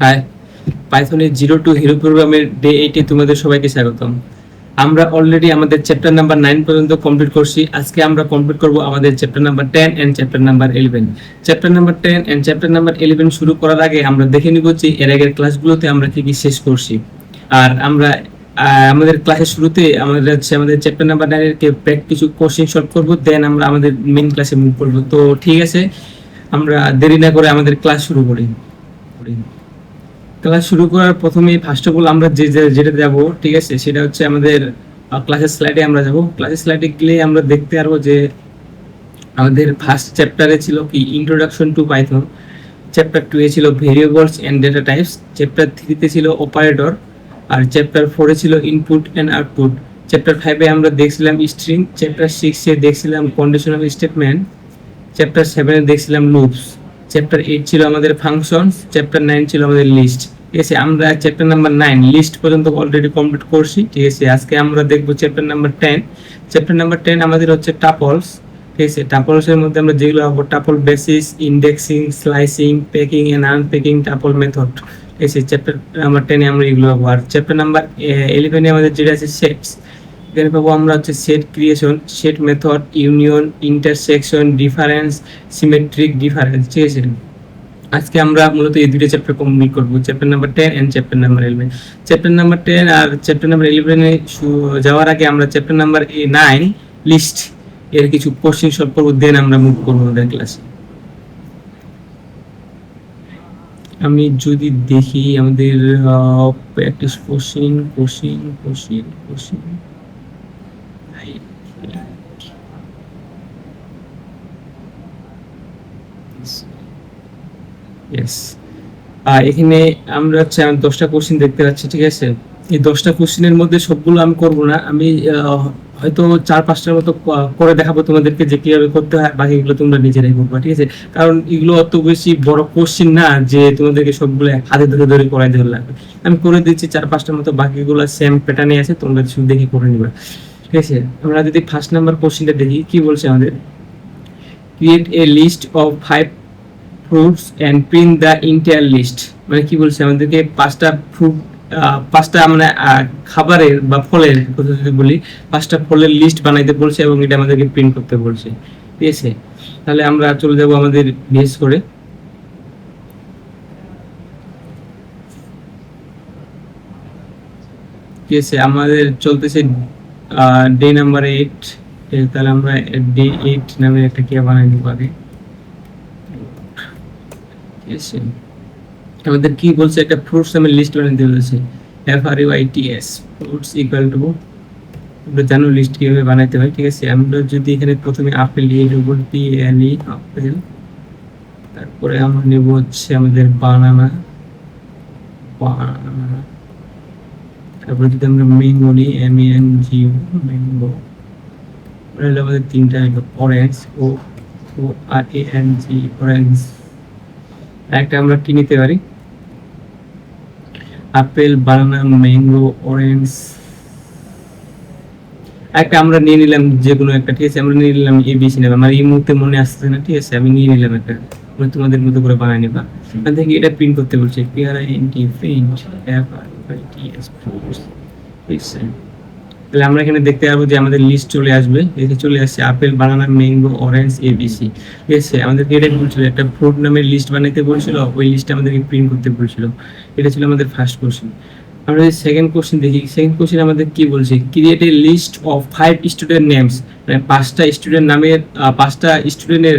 High, পাইথনের zero two hero প্রোগ্রামের day 8 তোমাদের সবাইকে স্বাগতম। আমরা অলরেডি আমাদের চ্যাপ্টার নাম্বার 9 পর্যন্ত কমপ্লিট করছি। আজকে আমরা কমপ্লিট করব আমাদের chapter number 10 and chapter number 11। Chapter number 10 and chapter number 11 শুরু করার আগে আমরা দেখে নিব যে এর আগের ক্লাসগুলোতে আমরা কি কি শেষ করছি। আর আমরা আমাদের ক্লাসের শুরুতে আমাদের চ্যাপ্টার নাম্বার 9 এর কিছু কোশ্চেন সলভ করব, দেন আমরা আমাদের মেইন ক্লাসে মুভ করব। তো ঠিক আছে, আমরা দেরি না করে আমাদের ক্লাস শুরু করি। ক্লাস শুরু করার প্রথমেই ফার্স্ট অফ অল আমরা যেটা যাব, ঠিক আছে, সেটা হচ্ছে আমাদের ক্লাসের স্লাইডে আমরা যাব। ক্লাসের স্লাইডে গেলে আমরা দেখতে পারবো যে আমাদের ফার্স্ট চ্যাপ্টারে ছিল কি ইন্ট্রোডাকশন টু পাইথন, চ্যাপ্টার 2 এ ছিল variables and data types, chapter 3 তে ছিল অপারেটর, আর চ্যাপ্টার 4 এ ছিল ইনপুট এন্ড আউটপুট, চ্যাপ্টার 5 এ আমরা দেখছিলাম স্ট্রিং, চ্যাপ্টার 6 এ দেখছিলাম কন্ডিশনাল স্টেটমেন্ট, চ্যাপ্টার 7 এ দেখছিলাম লুপস, চ্যাপ্টার 8 ছিল আমাদের ফাংশনস, চ্যাপ্টার 9 ছিল আমাদের লিস্ট। ঠিক আছে, আমরা চ্যাপ্টার নাম্বার 9 লিস্ট পর্যন্ত অলরেডি কমপ্লিট করছি। ঠিক আছে, আজকে আমরা দেখব চ্যাপ্টার নাম্বার 10। চ্যাপ্টার নাম্বার 10 আমাদের হচ্ছে টাপলস। ঠিক আছে, টাপলসের মধ্যে আমরা যেগুলো পাবো tuple basis, indexing, slicing, packing and unpacking, tuple method. ঠিক আছে, চ্যাপ্টার নাম্বার 10 এ আমরা এগুলো পাবো। আর চ্যাপ্টার নাম্বার 11 এ আমাদের যেটা আছে সেটস, এখানে পাবো আমরা হচ্ছে set creation, set method, union, intersection, difference, symmetric difference. ঠিক আছে, আজকে আমরা মূলত এই দুটো চ্যাপ্টার কমপ্লিট করব, chapter number 10 and chapter number 11। Chapter number 10 আর চ্যাপ্টার নাম্বার 11 এ যাওয়ার আগে আমরা চ্যাপ্টার নাম্বার 9 লিস্ট এর কিছু কোশ্চেন সলভ করব, দেন আমরা মুভ করব আমাদের ক্লাসে। আমি যদি দেখি আমাদের practice question question question question yes, এখানে আমরা হচ্ছে 10টা কোশ্চেন দেখতে পাচ্ছি। ঠিক আছে, এই 10টা কোশ্চেনের মধ্যে সবগুলো আমি করব না, আমি হয়তো 4-5টার মতো করে দেখাবো তোমাদেরকে যে কিভাবে করতে হয়, বাকিগুলো তোমরা নিজেরাই করবে। ঠিক আছে, কারণ এগুলো অত বেশি বড় কোশ্চেন না যে তোমাদেরকে সবগুলো হাতে ধরে ধরে করাই দেওয়া লাগবে। আমি করে দিচ্ছি 4-5টার মতো, বাকিগুলো সেম প্যাটার্নে আছে, তোমরা শুধু দেখে করে নিবে। ঠিক আছে, আমরা যদি ফার্স্ট নাম্বার কোশ্চেনটা দেখি, কি বলছে আমাদের, create a list of 5 fruits and print the entire list। মানে কি বলছে আমাদেরকে পাঁচটা মানে খাবারের বা ফলের কথা যদি বলি, 5টা ফলের লিস্ট বানাইতে বলছে এবং এটা আমাদেরকে প্রিন্ট করতে বলছে। ঠিক আছে, তাহলে আমরা চলে যাব আমাদের বেস করে। ঠিক আছে, আমাদের চলতেছে ডে নাম্বার 8। তাহলে আমরা ডে 8 নামে একটা কি বানাই নিব আগে। আমাদের কি বলছে, একটা ফ্রুটস নামের লিস্ট বানাতে বলেছে, FRUITS ফ্রুটস ইকুয়াল টু, আমরা জানো লিস্ট কিভাবে বানাইতে হয়। ঠিক আছে, আমরা যদি এখানে প্রথমে আপেল লিখে দেব, PLE আপেল, তারপরে আমরা নেব হচ্ছে আমাদের বানানা, তারপরে যদি আমরা ম্যাঙ্গো নিই, MANGO ম্যাঙ্গো, তাহলে আমাদের 3টা অরেঞ্জ, ORANG অরেঞ্জ। একটা আমরা কি নিতে পারি, আপেল, বানানা, ম্যাঙ্গো, অরেঞ্জ, একটা আমরা নিয়ে নিলাম যে কোনো একটা। ঠিক আছে, আমরা নিয়ে নিলাম ABC নেব, আমার এই মুহূর্তে মনে আসছে না। ঠিক আছে, আমি নিয়ে নিলাম একটা, তোমাদের মতো করে বানাই নিবা। দেখি এটা প্রিন্ট করতে বলছে, PRINT প্রিন্ট FRITS ফ্রুটস। ঠিক আছে, তাহলে আমরা এখানে দেখতে পাবো যে আমাদের লিস্ট চলে আসবে। এখানে চলে আসছে আপেল, বানানা, ম্যাঙ্গো, অরেঞ্জ, ABC। ঠিক আছে, আমাদেরকে এটা বলছিল একটা ফ্রুট নামের লিস্ট বানাইতে বলছিল, ওই লিস্টটা আমাদেরকে প্রিন্ট করতে বলছিল। এটা ছিল আমাদের ফার্স্ট কোশ্চেন। আমরা যদি সেকেন্ড কোশ্চেন দেখি, সেকেন্ড কোশ্চেন আমাদের কি বলছে, create a list of 5 student names, মানে 5টা স্টুডেন্ট নামের 5টা স্টুডেন্টের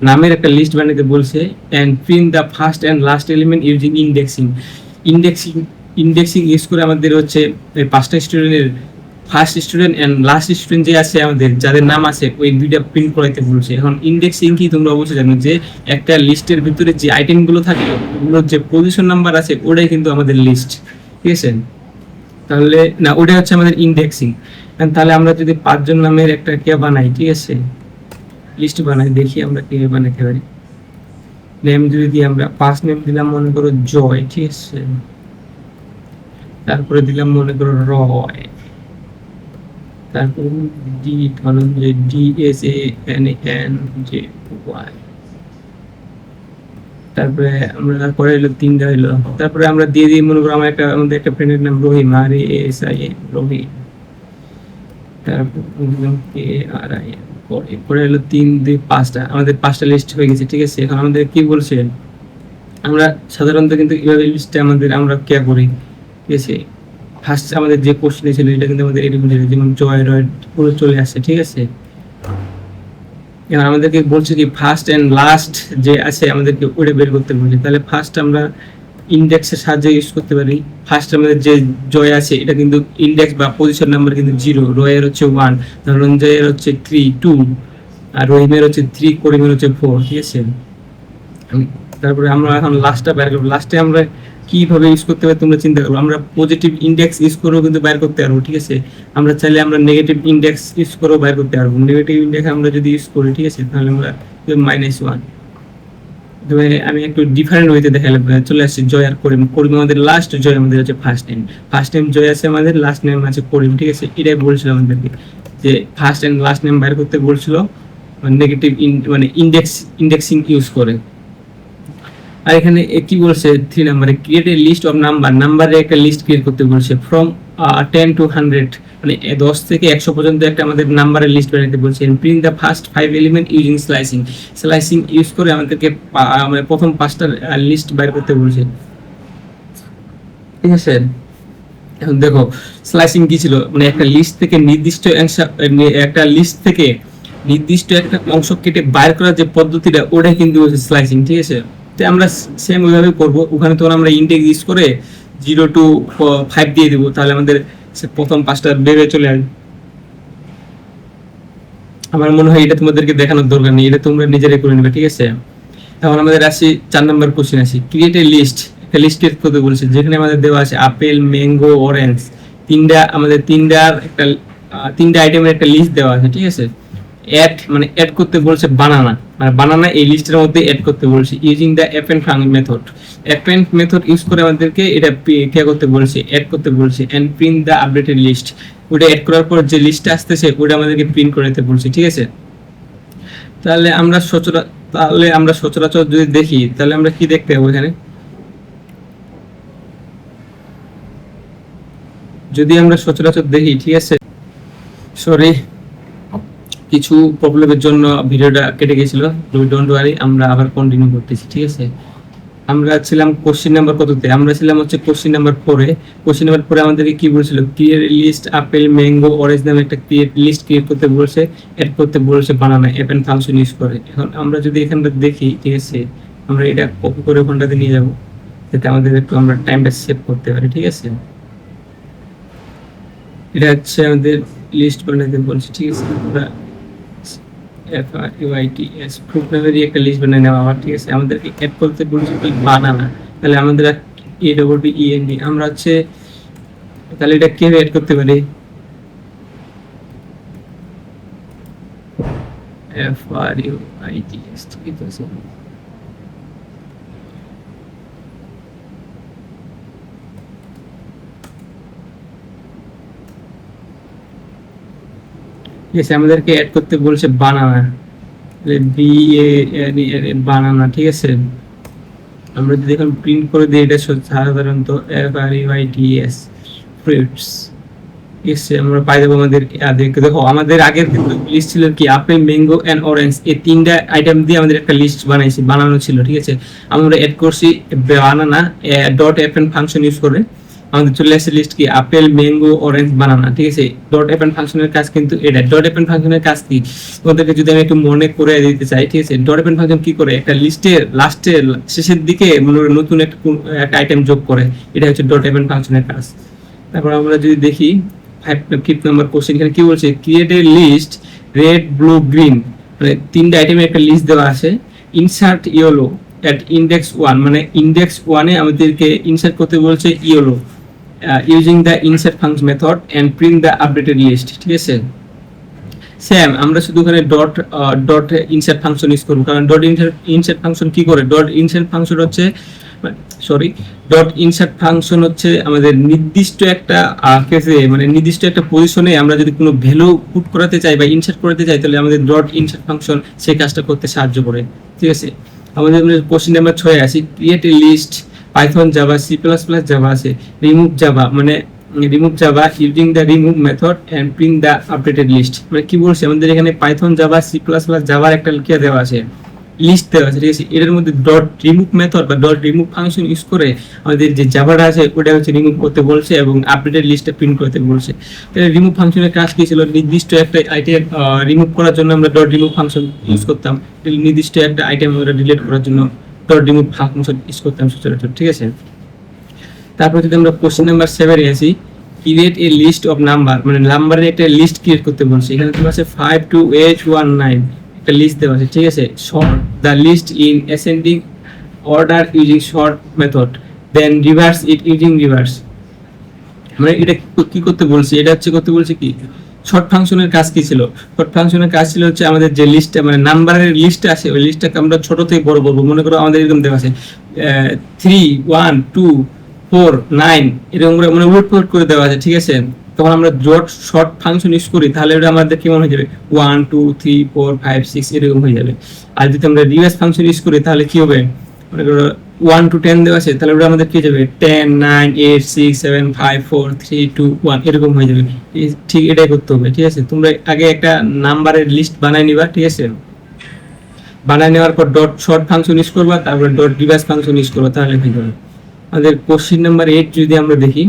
নামের একটা লিস্ট বানাইতে বলছে, and print the first and last element using indexing. Indexing use করে আমাদের হচ্ছে এই 5টা স্টুডেন্টের first student and last student যে আছে আমাদের যাদের নাম আছে, ওই দুইটা প্রিন্ট করাইতে বলছে। এখন ইন্ডেক্সিং কি তোমরা অবশ্যই জানো যে একটা লিস্টের ভিতরে যে আইটেমগুলো থাকে, ওগুলোর যে পজিশন নাম্বার আছে, ওটাই কিন্তু আমাদের লিস্ট। ঠিক আছে, তাহলে না, ওটাই হচ্ছে আমাদের ইন্ডেক্সিং। তাহলে আমরা যদি 5 জন নামের একটা কে বানাই, ঠিক আছে, লিস্ট বানাই, দেখি আমরা কিভাবে বানাইতে পারি। নেম যদি দিই, আমরা ফার্স্ট নেম দিলাম মনে করো জয়। ঠিক আছে, তারপরে দিলাম মনে করো রয়, তারপর ডি ধনঞ্জয়, DSANNJY, তারপরে আমরা পরে হলো 3টা হইলো, তারপরে আমরা দিয়ে দিই মনে করো আমার আমাদের একটা ফ্রেন্ডের নাম রহিম, আর এস আই এম, রহিম। তারপর কে আর আই এম, পরে হলো 3 2 5টা, আমাদের 5টা লিস্ট হয়ে গেছে। ঠিক আছে, এখন আমাদের কি বলছে, আমরা সাধারণত কিন্তু এইভাবে লিস্টে আমাদের আমরা কে করি। ঠিক আছে, ফার্স্ট আমাদের যে কোশ্চেন ছিল এটা কিন্তু আমাদের এরকম ছিল, যেমন জয় রয় পুরো চলে আসছে। ঠিক আছে, এবার আমাদেরকে বলছে কি ফার্স্ট এন্ড লাস্ট যে আছে আমাদেরকে ওটা বের করতে বলছে। তাহলে ফার্স্ট আমরা ইন্ডেক্সের সাহায্যে ইউজ করতে পারি। ফার্স্ট আমাদের যে জয় আছে এটা কিন্তু ইন্ডেক্স বা পজিশন নাম্বার কিন্তু 0, রয়ের হচ্ছে 1, ধনঞ্জয়ের হচ্ছে 3 2, আর রহিমের হচ্ছে 3, করিমের হচ্ছে 4। ঠিক আছে, তারপরে আমরা এখন লাস্টটা বের করব। লাস্টে আমরা কিভাবে ইউজ করতে পারি তোমরা চিন্তা করো। আমরা পজিটিভ ইন্ডেক্স ইউজ করেও কিন্তু বাইর করতে পারবো। ঠিক আছে, আমরা চাইলে আমরা নেগেটিভ ইন্ডেক্স ইউজ করেও বাইর করতে পারবো। নেগেটিভ ইন্ডেক্স আমরা যদি ইউজ করি, ঠিক আছে, তাহলে আমরা -1। তবে আমি একটু ডিফারেন্ট ওয়েতে দেখালাম। চলে আসছে জয় আর করিম। করিম আমাদের লাস্ট, জয় আমাদের হচ্ছে ফার্স্ট নেম। ফার্স্ট নেম জয় আছে আমাদের, লাস্ট নেম আছে করিম। ঠিক আছে, এটাই বলছিল আমাদেরকে যে ফার্স্ট এন্ড লাস্ট নেম বাইর করতে বলছিল নেগেটিভ মানে ইন্ডেক্সিং ইউজ করে। আর এখানে কি বলছে 3 নম্বরে ক্রিয়েট এ লিস্ট অফ নাম্বারের একটা লিস্ট ক্রিয়েট করতে বলছে ফ্রম 10 to 100, মানে 10 থেকে 100 পর্যন্ত একটা আমাদের নাম্বারের লিস্ট বানাতে বলছে। Print the first 5 element using slicing use করে আমাদেরকে মানে প্রথম 5টা লিস্ট বাইর করতে বলছে। ঠিক আছে, এখন দেখো স্লাইসিং কি ছিল, মানে একটা লিস্ট থেকে একটা লিস্ট থেকে নির্দিষ্ট একটা অংশ কেটে বাইর করার যে পদ্ধতিটা ওটাই কিন্তু হচ্ছে স্লাইসিং। ঠিক আছে, তো আমরা সেম ওইভাবে করবো। ওখানে তো আমরা ইন্ডেক্স ইউজ করে 0 to 5 দিয়ে দিব, তাহলে আমাদের প্রথম 5টা বের চলে আসবে। আমার মনে হয় এটা তোমাদেরকে দেখানোর দরকার নেই, এটা তোমরা নিজেরাই করে নেবে। ঠিক আছে, এখন আমাদের আসি 4 নম্বর কোশ্চেন আসি। ক্রিয়েট এ লিস্ট, একটা লিস্ট ক্রিয়েট করতে বলছে যেখানে আমাদের দেওয়া আছে আপেল, ম্যাঙ্গো, অরেঞ্জ, তিনটা আইটেমের একটা লিস্ট দেওয়া আছে। ঠিক আছে, অ্যাড করতে বলছে বানানা এই লিস্টের মধ্যে অ্যাড করতে বলছে using the append method use করে আমাদেরকে এটা কে করতে বলছে, অ্যাড করতে বলছে। And print the updated list, ওটা অ্যাড করার পর যে লিস্টটা আসতেছে ওটা আমাদেরকে প্রিন্ট করে দিতে বলছে। ঠিক আছে, তাহলে আমরা সচরাচর যদি দেখি তাহলে আমরা কি দেখতে পাবো এখানে, যদি আমরা সচরাচর দেখি। ঠিক আছে, সরি কিছু প্রবলেমের জন্য ভিডিওটা কেটে গেছিল, ডোন্ট ওয়ারি, আমরা আবার কন্টিনিউ করতেছি। ঠিক আছে, আমরা ছিলাম কোশ্চেন নাম্বার কততে, আমরা ছিলাম হচ্ছে কোশ্চেন নাম্বার 4-এ। কোশ্চেন নাম্বার 4-এ আমাদেরকে কি বলেছিল, create list apple, mango, orange নামে একটা লিস্ট ক্রিয়েট করতে বলেছে, অ্যাড করতে বলেছে বানানা অ্যাপেন্ড ফাংশন ইউজ করে। এখন আমরা যদি এখানটা দেখি, ঠিক আছে, আমরা এটা কপি করে ওখানটাতে নিয়ে যাব যাতে আমাদের একটু আমরা টাইমটা সেভ করতে পারি। ঠিক আছে, এটা হচ্ছে আমাদের লিস্ট বানাতে বলছে। ঠিক আছে, আমরা FRUITS ফ্রুট নামেরই একটা লিস্ট বানিয়ে নেওয়া আবার। ঠিক আছে, আমাদেরকে অ্যাড করতে বলছে বানানা, তাহলে আমাদের AWEND আমরা হচ্ছে, তাহলে এটা কিভাবে অ্যাড করতে পারি, FRUITS। ঠিক আছে, ঠিক আছে, আমাদেরকে অ্যাড করতে বলছে বানানা, বানানা। ঠিক আছে, আমরা যদি এখন প্রিন্ট করে দিই এটা সাধারণত FRUITS ফ্রুটস। ঠিক আছে, আমরা পাই যাবো আমাদের দেখো আমাদের আগের কিন্তু লিস্ট ছিল কি আপেল, ম্যাঙ্গো এন্ড অরেঞ্জ, এই 3টা আইটেম দিয়ে আমাদের একটা লিস্ট বানানো ছিল। ঠিক আছে, আমরা অ্যাড করছি বানানা ডট অ্যাপেন্ড ফাংশন ইউজ করে, আমাদের চলে আসছে লিস্ট কি আপেল, ম্যাঙ্গো, অরেঞ্জ, বানানা। ঠিক আছে, ডট অ্যাপেন্ড ফাংশনের কাজ কিন্তু এটা। ডট অ্যাপেন্ড ফাংশনের কাজ কি ওদেরকে যদি আমি একটু মনে করে দিতে চাই। ঠিক আছে, ডট অ্যাপেন্ড ফাংশন কি করে, একটা লিস্টের শেষের দিকে নতুন একটা আইটেম যোগ করে, এটা হচ্ছে ডট অ্যাপেন্ড ফাংশনের কাজ। তারপর আমরা যদি দেখি 5th নম্বর কোশ্চেন, এখানে কি বলছে, create a list red, blue, green, মানে 3টা আইটেমের একটা লিস্ট দেওয়া আছে। ইনসার্ট ইয়েলো এট ইন্ডেক্স 1, মানে ইন্ডেক্স 1-এ আমাদেরকে ইনসার্ট করতে বলছে yellow using the insert function method and print the updated list. ঠিক আছে, সেম আমরা শুধু ওখানে ডট ইনসার্ট ফাংশন ইউজ করব, কারণ ডট ইনসার্ট ফাংশন কি করে, ডট ইনসার্ট ফাংশন হচ্ছে আমাদের নির্দিষ্ট একটা কেসে, মানে নির্দিষ্ট একটা পজিশনে আমরা যদি কোনো ভ্যালু পুট করাতে চাই বা ইনসার্ট করতে চাই, তাহলে আমাদের ডট ইনসার্ট ফাংশন সেই কাজটা করতে সাহায্য করে। ঠিক আছে, আমাদের কোশ্চেন নাম্বার 6 আসি, create a list Python Java C plus plus Java আছে, রিমুভ জাভা মানে remove Java using the remove method and print the updated list. মানে কি বলছে, আমাদের এখানে Python Java C plus plus জাভার একটা লিখে দেওয়া আছে, লিস্ট দেওয়া আছে, ঠিক আছে। এটার মধ্যে ডট রিমুভ মেথড বা ডট রিমুভ ফাংশন ইউজ করে আমাদের যে জাভাটা আছে ওটা হচ্ছে রিমুভ করতে বলছে এবং আপডেটেড লিস্টটা প্রিন্ট করতে বলছে। তাহলে রিমুভ ফাংশনের কাজ কি ছিল, নির্দিষ্ট একটা আইটেম রিমুভ করার জন্য আমরা ডট রিমুভ ফাংশন ইউজ করতাম, নির্দিষ্ট একটা আইটেম আমরা ডিলিট করার জন্য ডট রিমুভ ফাংশন ইউজ করতাম সচরাচর, ঠিক আছে। তারপর যদি আমরা কোশ্চেন নাম্বার 7 এ আসি, create a list of number, মানে নাম্বারের একটা লিস্ট ক্রিয়েট করতে বলছে। এখানে তোমার আছে 5 to 819 একটা লিস্ট দেওয়া আছে, ঠিক আছে। Sort the list in ascending order using sort method then reverse it using reverse. মানে এটা কি করতে বলছে, এটা হচ্ছে করতে বলছে কি, শর্ট ফাংশনের কাজ কি ছিল, শর্ট ফাংশনের কাজ ছিল হচ্ছে আমাদের যে লিস্টটা মানে নাম্বারের লিস্ট আছে ওই লিস্টটাকে আমরা ছোট থেকে বড় করবো। মনে করো আমাদের এরকম দেওয়া আছে 3 1 2 4 9 এরকম করে মানে উলট করে দেওয়া আছে, ঠিক আছে। তখন আমরা ডট শর্ট ফাংশন ইউজ করি তাহলে ওটা আমাদের কেমন হয়ে যাবে 1 2 3 4 5 6 এরকম হয়ে যাবে। আর যদি আমরা রিভার্স ফাংশন ইউজ করি তাহলে কি হবে, মনে করো 1 to 10 দেওয়া আছে তাহলে ওটা আমাদের কি যাবে 10 9 8 6 7 5 4 3 2 1 এরকম হয়ে যাবে। ঠিক এটাই করতে হবে, ঠিক আছে। তোমরা আগে একটা নাম্বারের লিস্ট বানাই নিবা, ঠিক আছে। বানাই নেওয়ার পর ডট শর্ট ফাংশন ইউজ করবা, তারপরে ডট রিভার্স ফাংশন ইউজ করবা, তাহলে হয়ে যাবে। আমাদের কোশ্চেন নাম্বার 8 যদি আমরা দেখি,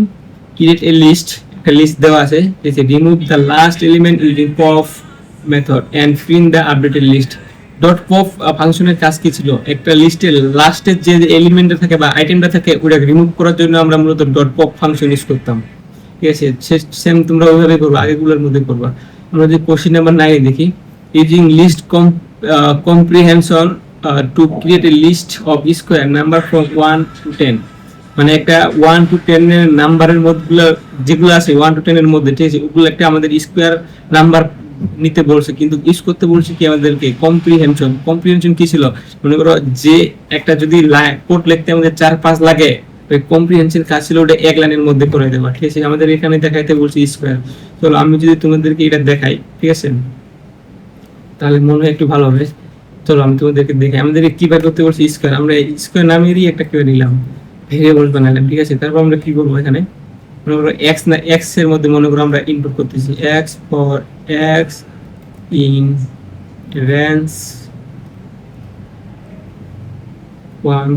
ক্রিয়েট এ লিস্ট, একটা লিস্ট দেওয়া আছে, ঠিক আছে। Remove the last element using pop method and print the updated list. Dot pop ফাংশনের কাজ কি ছিল, একটা লিস্টের লাস্টের যে এলিমেন্টটা থাকে বা আইটেমটা থাকে ওটা রিমুভ করার জন্য আমরা মূলত ডট পপ ফাংশন ইউজ করতাম, ঠিক আছে। সেম তোমরা ওইভাবে করবা, আগেগুলোর মধ্যে করবা। আমরা যদি কোশ্চেন নাম্বার 9 দেখি, using list comprehension to create a list of square number from 1 to 10, মানে একটা 1 to 10 এর নাম্বারের মধ্যে যেগুলো আছে 1 to 10 এর মধ্যে, ঠিক আছে, ওগুলো একটা আমাদের স্কয়ার নাম্বার নিতে বলছে, কিন্তু ইউজ করতে বলছে কি আমাদেরকে কম্প্রিহেনশন কি ছিল, মনে করো যে একটা যদি কোড লিখতে আমাদের 4-5 লাগে, ওই কম্প্রিহেনশন কাজ ছিল ওটা এক লাইনের মধ্যে করে দেওয়া, ঠিক আছে। আমাদের এখানে দেখাইতে বলছে স্কয়ার। চলো আমি যদি তোমাদেরকে এটা দেখাই, ঠিক আছে, তাহলে মনে হয় একটু ভালো হবে। চলো আমি তোমাদেরকে দেখাই আমাদেরকে কি বের করতে বলছি, স্কয়ার। আমরা স্কয়ার নামেরই একটা কি নিলাম, ভেরিয়েবল বানালাম, ঠিক আছে। তারপর আমরা কি করবো, এখানে মনে করো এক্স না এক্স এর মধ্যে মনে করো আমরা ইনপুট করতেছি x for x in range 1,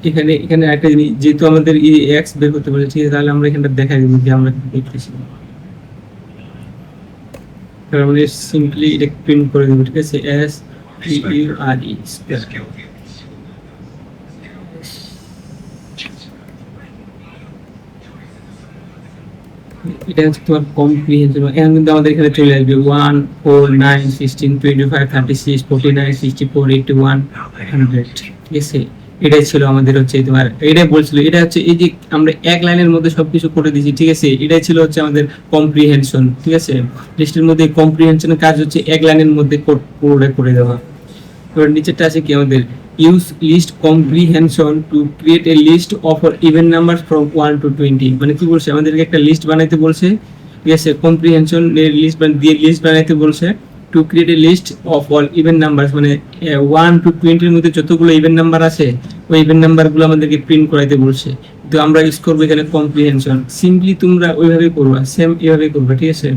এখানে এখানে একটা জিনিস যেহেতু আমাদের এই এক্স বের করতে বলেছে, ঠিক আছে, তাহলে আমরা এখানটা দেখাই দিব যে আমরা কি করতেছি। তাহলে আমরা সিম্পলি এটা প্রিন্ট করে দেব, ঠিক আছে, S P U R E square. এটা হচ্ছে তোমার কম্প্রিহেনশন। এখন কিন্তু আমাদের এখানে চলে আসবে 1 4 9 16 25 36 49 64 81 100, ঠিক আছে। এটাই ছিল আমাদের হচ্ছে তোমার, এটাই বলছিল, এটা হচ্ছে এই যে আমরা এক লাইনের মধ্যে সবকিছু করে দিয়েছি, ঠিক আছে। এটাই ছিল হচ্ছে আমাদের কম্প্রিহেনশন, ঠিক আছে। লিস্টের মধ্যে কম্প্রিহেনশনের কাজ হচ্ছে এক লাইনের মধ্যে পুরোটা করে দেওয়া। এবার নিচেরটা আছে কি আমাদের use list comprehension to create a list of even number from 1 to 20, মানে কি বলছে আমাদেরকে একটা লিস্ট বানাইতে বলছে, ঠিক আছে। কম্প্রিহেনশন এর লিস্ট দিয়ে লিস্ট বানাইতে বলছে to create a list of all even numbers, মানে 1 to 20 এর মধ্যে যতগুলো ইভেন নাম্বার আছে ওই ইভেন নাম্বারগুলো আমাদেরকে প্রিন্ট করাইতে বলছে। তো আমরা ইউজ করবো এখানে কম্প্রিহেনশন। সিম্পলি তোমরা ওইভাবে করবা, সেম এইভাবে করবা, ঠিক আছে।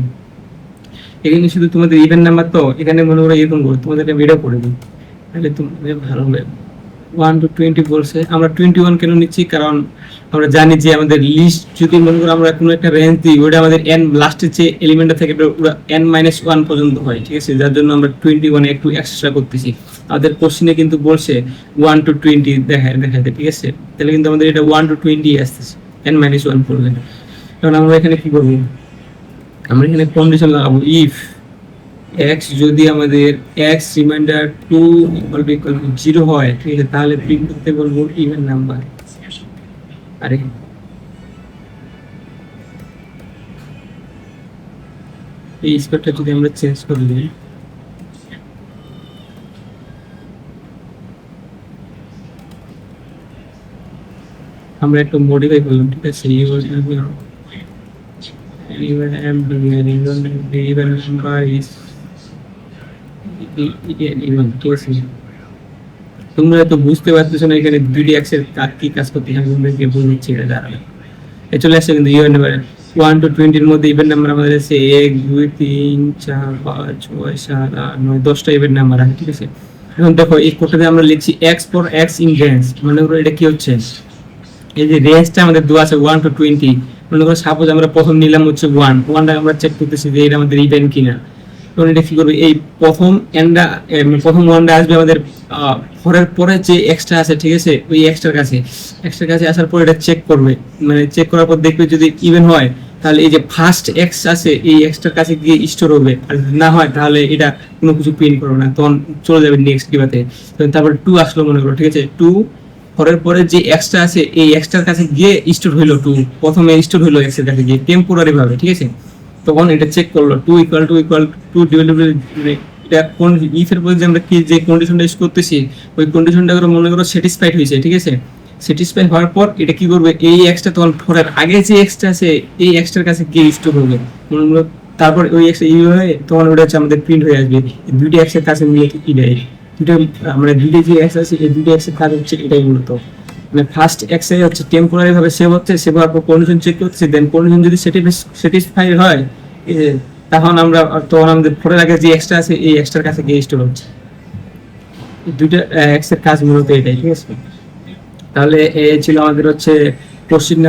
এখানে শুধু তোমাদের ইভেন নাম্বার, তো এখানে মনে করো এরকম করো, তোমাদের একটা ভিডিও করে দিই তাহলে তোমাদের ভালো হবে। 1 to 20 বলছে, আমরা 21 কেন নিচ্ছি, কারণ আমরা জানি যে আমাদের লিস্ট যদি মনে করো আমরা কোনো একটা রেঞ্জ দিই ওটা আমাদের n লাস্টের যে এলিমেন্টটা থাকে ওটা n-1 পর্যন্ত হয়, ঠিক আছে। যার জন্য আমরা 21 একটু এক্সট্রা করতেছি। আমাদের কোশ্চেনে কিন্তু বলছে 1 to 20 দেখাতে, ঠিক আছে। তাহলে কিন্তু আমাদের এটা 1 to 20 আসতেছে n-1 পড়লে। কারণ আমরা এখানে কি করব, আমরা এখানে কন্ডিশন লাগাবো ইফ x যদি আমাদের x রিমাইন্ডার 2 = 0 হয়, ঠিক আছে, তাহলে প্রিন্ট করতে বলবো ইভেন নাম্বার। আরে এই স্কোরটা যদি আমরা চেঞ্জ করে দিই, আমরা একটু মডিফাই করলাম, ঠিক আছে। even number is even, ঠিক আছে। তোমরা তো বুঝতে পারতেছো না এখানে দুইটি এক্সের কি কাজ করতে হবে, তোমাদেরকে বুঝাচ্ছি এটা দাঁড়াবে। এ চলে আসছে কিন্তু ইভেন নাম্বার 1 to 20 এর মধ্যে ইভেন নাম্বার আমাদের আছে 1 2 3 4 5 6 7 8 9 10টা ইভেন নাম্বার আছে, ঠিক আছে। এখন দেখো এই কোডটাতে আমরা লিখছি x for x in range, মনে করো এটা কি হচ্ছে, এই যে রেঞ্জটা আমাদের দেওয়া আছে 1 to 20, মনে করো সাপোজ আমরা প্রথম নিলাম হচ্ছে 1, 1টা আমরা চেক করতেছি যে এটা আমাদের ইভেন কিনা। তখন এটা কি করবে, এই প্রথম এন্ডা প্রথম ওয়ানটা আসবে আমাদের ফরের পরে যে এক্সট্রা আছে, ঠিক আছে, ওই এক্সট্রার কাছে আসার পর এটা চেক করবে, মানে চেক করার পর দেখবে যদি ইভেন হয় তাহলে এই যে ফার্স্ট এক্স আছে এই এক্সট্রার কাছে গিয়ে স্টোর হবে, আর যদি না হয় তাহলে এটা কোনো কিছু প্রিন্ট করবে না, তখন চলে যাবে নেক্সট কিবাতে। তারপর 2 আসলো মনে করো, ঠিক আছে, 2 ফরের পরে যে এক্সট্রা আছে এই এক্সট্রার কাছে গিয়ে স্টোর হইলো 2, প্রথমে স্টোর হইলো এক্স এর কাছে গিয়ে টেম্পোরারি ভাবে, ঠিক আছে। তখন এটা চেক করলো 2 ইকুয়াল টু ডিভাইডেড, এটা কোন ইফের পরে যে আমরা কি যে কন্ডিশনটা ইউজ করতেছি ওই কন্ডিশনটা করে মনে করো স্যাটিসফাইড হয়েছে, ঠিক আছে। স্যাটিসফাই হওয়ার পর এটা কি করবে, এই এক্সটা তখন ফরের আগে যে এক্সটা আছে এই এক্সটার কাছে গিয়ে স্টোর হবে মনে করো, তারপর ওই এক্সটা ইউ হয়ে তখন ওটা হচ্ছে আমাদের প্রিন্ট হয়ে আসবে। দুইটা এক্সের কাছে মিলে কি দেয়, দুটো মানে দুইটা যে এক্স আছে এই দুইটা এক্সের কাজ হচ্ছে এটাই মূলত, মানে ফার্স্ট এক্স এ হচ্ছে টেম্পোরারি ভাবে সেভ হচ্ছে, সেভ হওয়ার পর কন্ডিশন চেক করছে, দেন কন্ডিশন যদি স্যাটিসফাই হয় তখন আমরা তখন আমাদের ফোরের আগে যে এক্সট্রা আছে এই এক্সট্রার কাছে গিয়ে স্টোর হচ্ছে। দুইটা এক্স এর কাজ মূলত এটাই, ঠিক আছে। তাহলে এই ছিল আমাদের হচ্ছে কোশ্চেন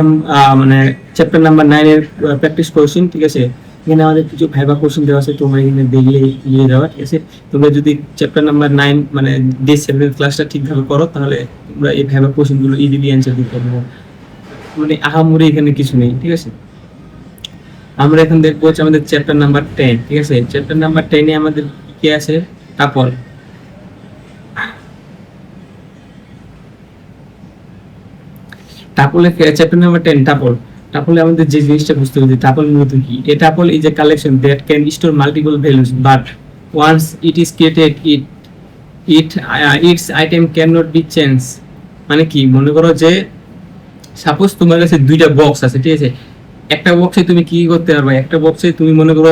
মানে চ্যাপ্টার নাম্বার 9 এর প্র্যাকটিস কোশ্চেন, ঠিক আছে। এখানে আমাদের কিছু ভাইবা কোশ্চেন দেওয়া আছে, তোমরা এখানে দেখলে নিয়ে যাওয়া, ঠিক আছে। তোমরা যদি চ্যাপ্টার নাম্বার 9 মানে ডে 7 ক্লাসটা ঠিকভাবে করো তাহলে তোমরা এই ভাইবা কোশ্চেন গুলো ইজিলি অ্যানসার দিতে পারবে, মানে আহামরি এখানে কিছু নেই, ঠিক আছে। আমরা এখন দেখবো হচ্ছে আমাদের চ্যাপ্টার নাম্বার 10, ঠিক আছে। চ্যাপ্টার নাম্বার 10 এ আমাদের কি আছে, টাপল। টাপলে চ্যাপ্টার নাম্বার 10 টাপল। টাপলে আমাদের যে জিনিসটা বুঝতে হবে যে টাপল মূলত কি। A tuple is a collection that can store multiple values but once it is created its item can not be change. মানে কি, মনে করো যে সাপোজ তোমার কাছে দুইটা বক্স আছে, ঠিক আছে। একটা বক্সে তুমি কি করতে পারবে, একটা বক্সে তুমি মনে করো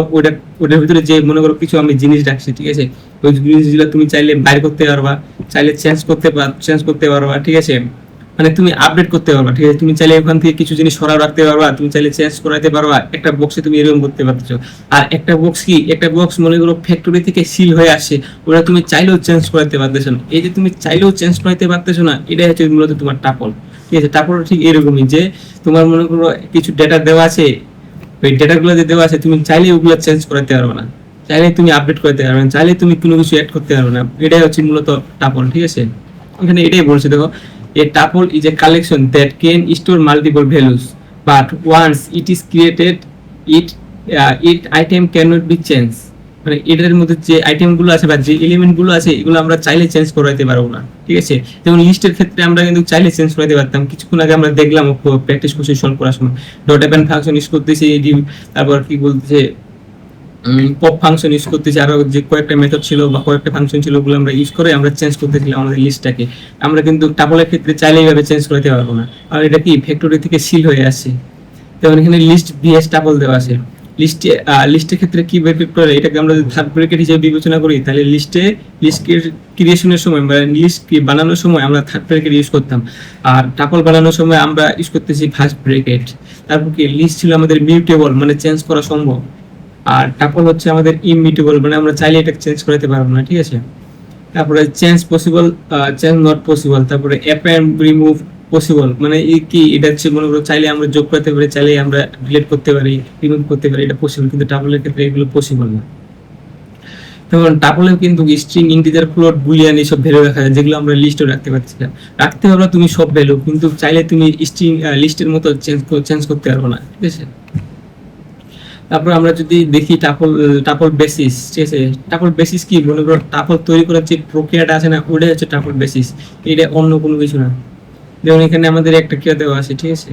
ওটার ভিতরে যে মনে করো কিছু আমি জিনিস রাখছি, ঠিক আছে। ওই জিনিসগুলো তুমি চাইলে বাইর করতে পারবা, চাইলে চেঞ্জ করতে পারবা, ঠিক আছে, মানে তুমি আপডেট করতে পারবা, ঠিক আছে। তুমি চাইলে ওখান থেকে কিছু জিনিস সরাও রাখতে পারবা, তুমি চাইলে চেঞ্জ করাতে পারবা, একটা বক্সে তুমি এরকম করতে পারছো। আর একটা বক্স কি, একটা বক্স মনে করো ফ্যাক্টরি থেকে সিল হয়ে আসে, ওটা তুমি চাইলেও চেঞ্জ করাতে পারতেছো না। এই যে তুমি চাইলেও চেঞ্জ করাতে পারতেছো না, এটাই হচ্ছে মূলত তোমার টাপল, ঠিক আছে। টাপল ঠিক এরকমই যে তোমার মনে করো কিছু ডেটা দেওয়া আছে, ওই ডেটাগুলো যে দেওয়া আছে তুমি চাইলে ওগুলো চেঞ্জ করাতে পারবে না, চাইলে তুমি আপডেট করতে পারবে না, চাইলে তুমি কোনো কিছু অ্যাড করতে পারবে না। এটাই হচ্ছে মূলত টাপল, ঠিক আছে। এখানে এটাই বলছে, দেখো, a tuple is a collection that can store multiple values but once it is created it item cannot be changed। মানে এটার মধ্যে যে আইটেম গুলো আছে বা যে এলিমেন্ট গুলো আছে এগুলো আমরা চাইলে চেঞ্জ করাতে পারবো না, ঠিক আছে। যেমন লিস্টের ক্ষেত্রে আমরা কিন্তু চাইলে চেঞ্জ করাতে পারতাম, কিছুক্ষণ আগে আমরা দেখলাম প্র্যাকটিস কোশ্চেন সলভ করার সময় ডট অ্যাপেন্ড ফাংশন ইউজ করতেছি, তারপর কি বলতেছে পপ ফাংশন ইউজ করতেছি, আরো যে কয়েকটা মেথড ছিল বা কয়েকটা ফাংশন ছিল ওগুলো আমরা ইউজ করে আমরা চেঞ্জ করতেছিলাম আমাদের লিস্টটাকে। আমরা কিন্তু টাপলের ক্ষেত্রে চাইলে এইভাবে চেঞ্জ করতে পারবো না, আর এটা কি ফ্যাক্টরি থেকে সিল হয়ে আসে। যেমন এখানে লিস্ট ভিএস টাপল দেওয়া আছে, লিস্টের ক্ষেত্রে কি ব্র্যাকেট করে এটাকে আমরা যদি থার্ড ব্র্যাকেট হিসেবে বিবেচনা করি তাহলে লিস্ট ক্রিয়েশনের সময় বা লিস্ট বানানোর সময় আমরা থার্ড ব্র্যাকেট ইউজ করতাম, আর টাপল বানানোর সময় আমরা ইউজ করতেছি ফার্স্ট ব্র্যাকেট। তারপর কি লিস্ট ছিল আমাদের মিউটেবল, মানে চেঞ্জ করা সম্ভব, আর টাপল হচ্ছে আমাদের ইমিউটেবল, মানে আমরা চাইলে এটা চেঞ্জ করতে পারবো না, ঠিক আছে। তারপরে change possible, change not possible, তারপরে অ্যাপেন্ড রিমুভ পসিবল, মানে কি এটা হচ্ছে মনে করো চাইলে আমরা যোগ করতে পারি, চাইলে আমরা ডিলিট করতে পারি, রিমুভ করতে পারি, এটা পসিবল, কিন্তু টাপলের ক্ষেত্রে এগুলো পসিবল না। তখন টাপলেও কিন্তু স্ট্রিং, ইন্টিজার, ফ্লোট, বুলিয়ান এইসব ভ্যালু রাখা যায় যেগুলো আমরা লিস্টে রাখতে পারছি না। রাখতে পারবা তুমি সব ভ্যালু, কিন্তু চাইলে তুমি স্ট্রিং লিস্টের মতো চেঞ্জ করতে পারবো না, ঠিক আছে। তারপর আমরা যদি দেখি টাপল বেসিস, ঠিক আছে। টাপল বেসিস কি, মনে করো টাপল তৈরি করার যে প্রক্রিয়াটা আছে না ওটাই হচ্ছে টাপল বেসিস, এটা অন্য কোনো কিছু না। যেমন এখানে আমাদের একটা কি দেওয়া আছে, ঠিক আছে,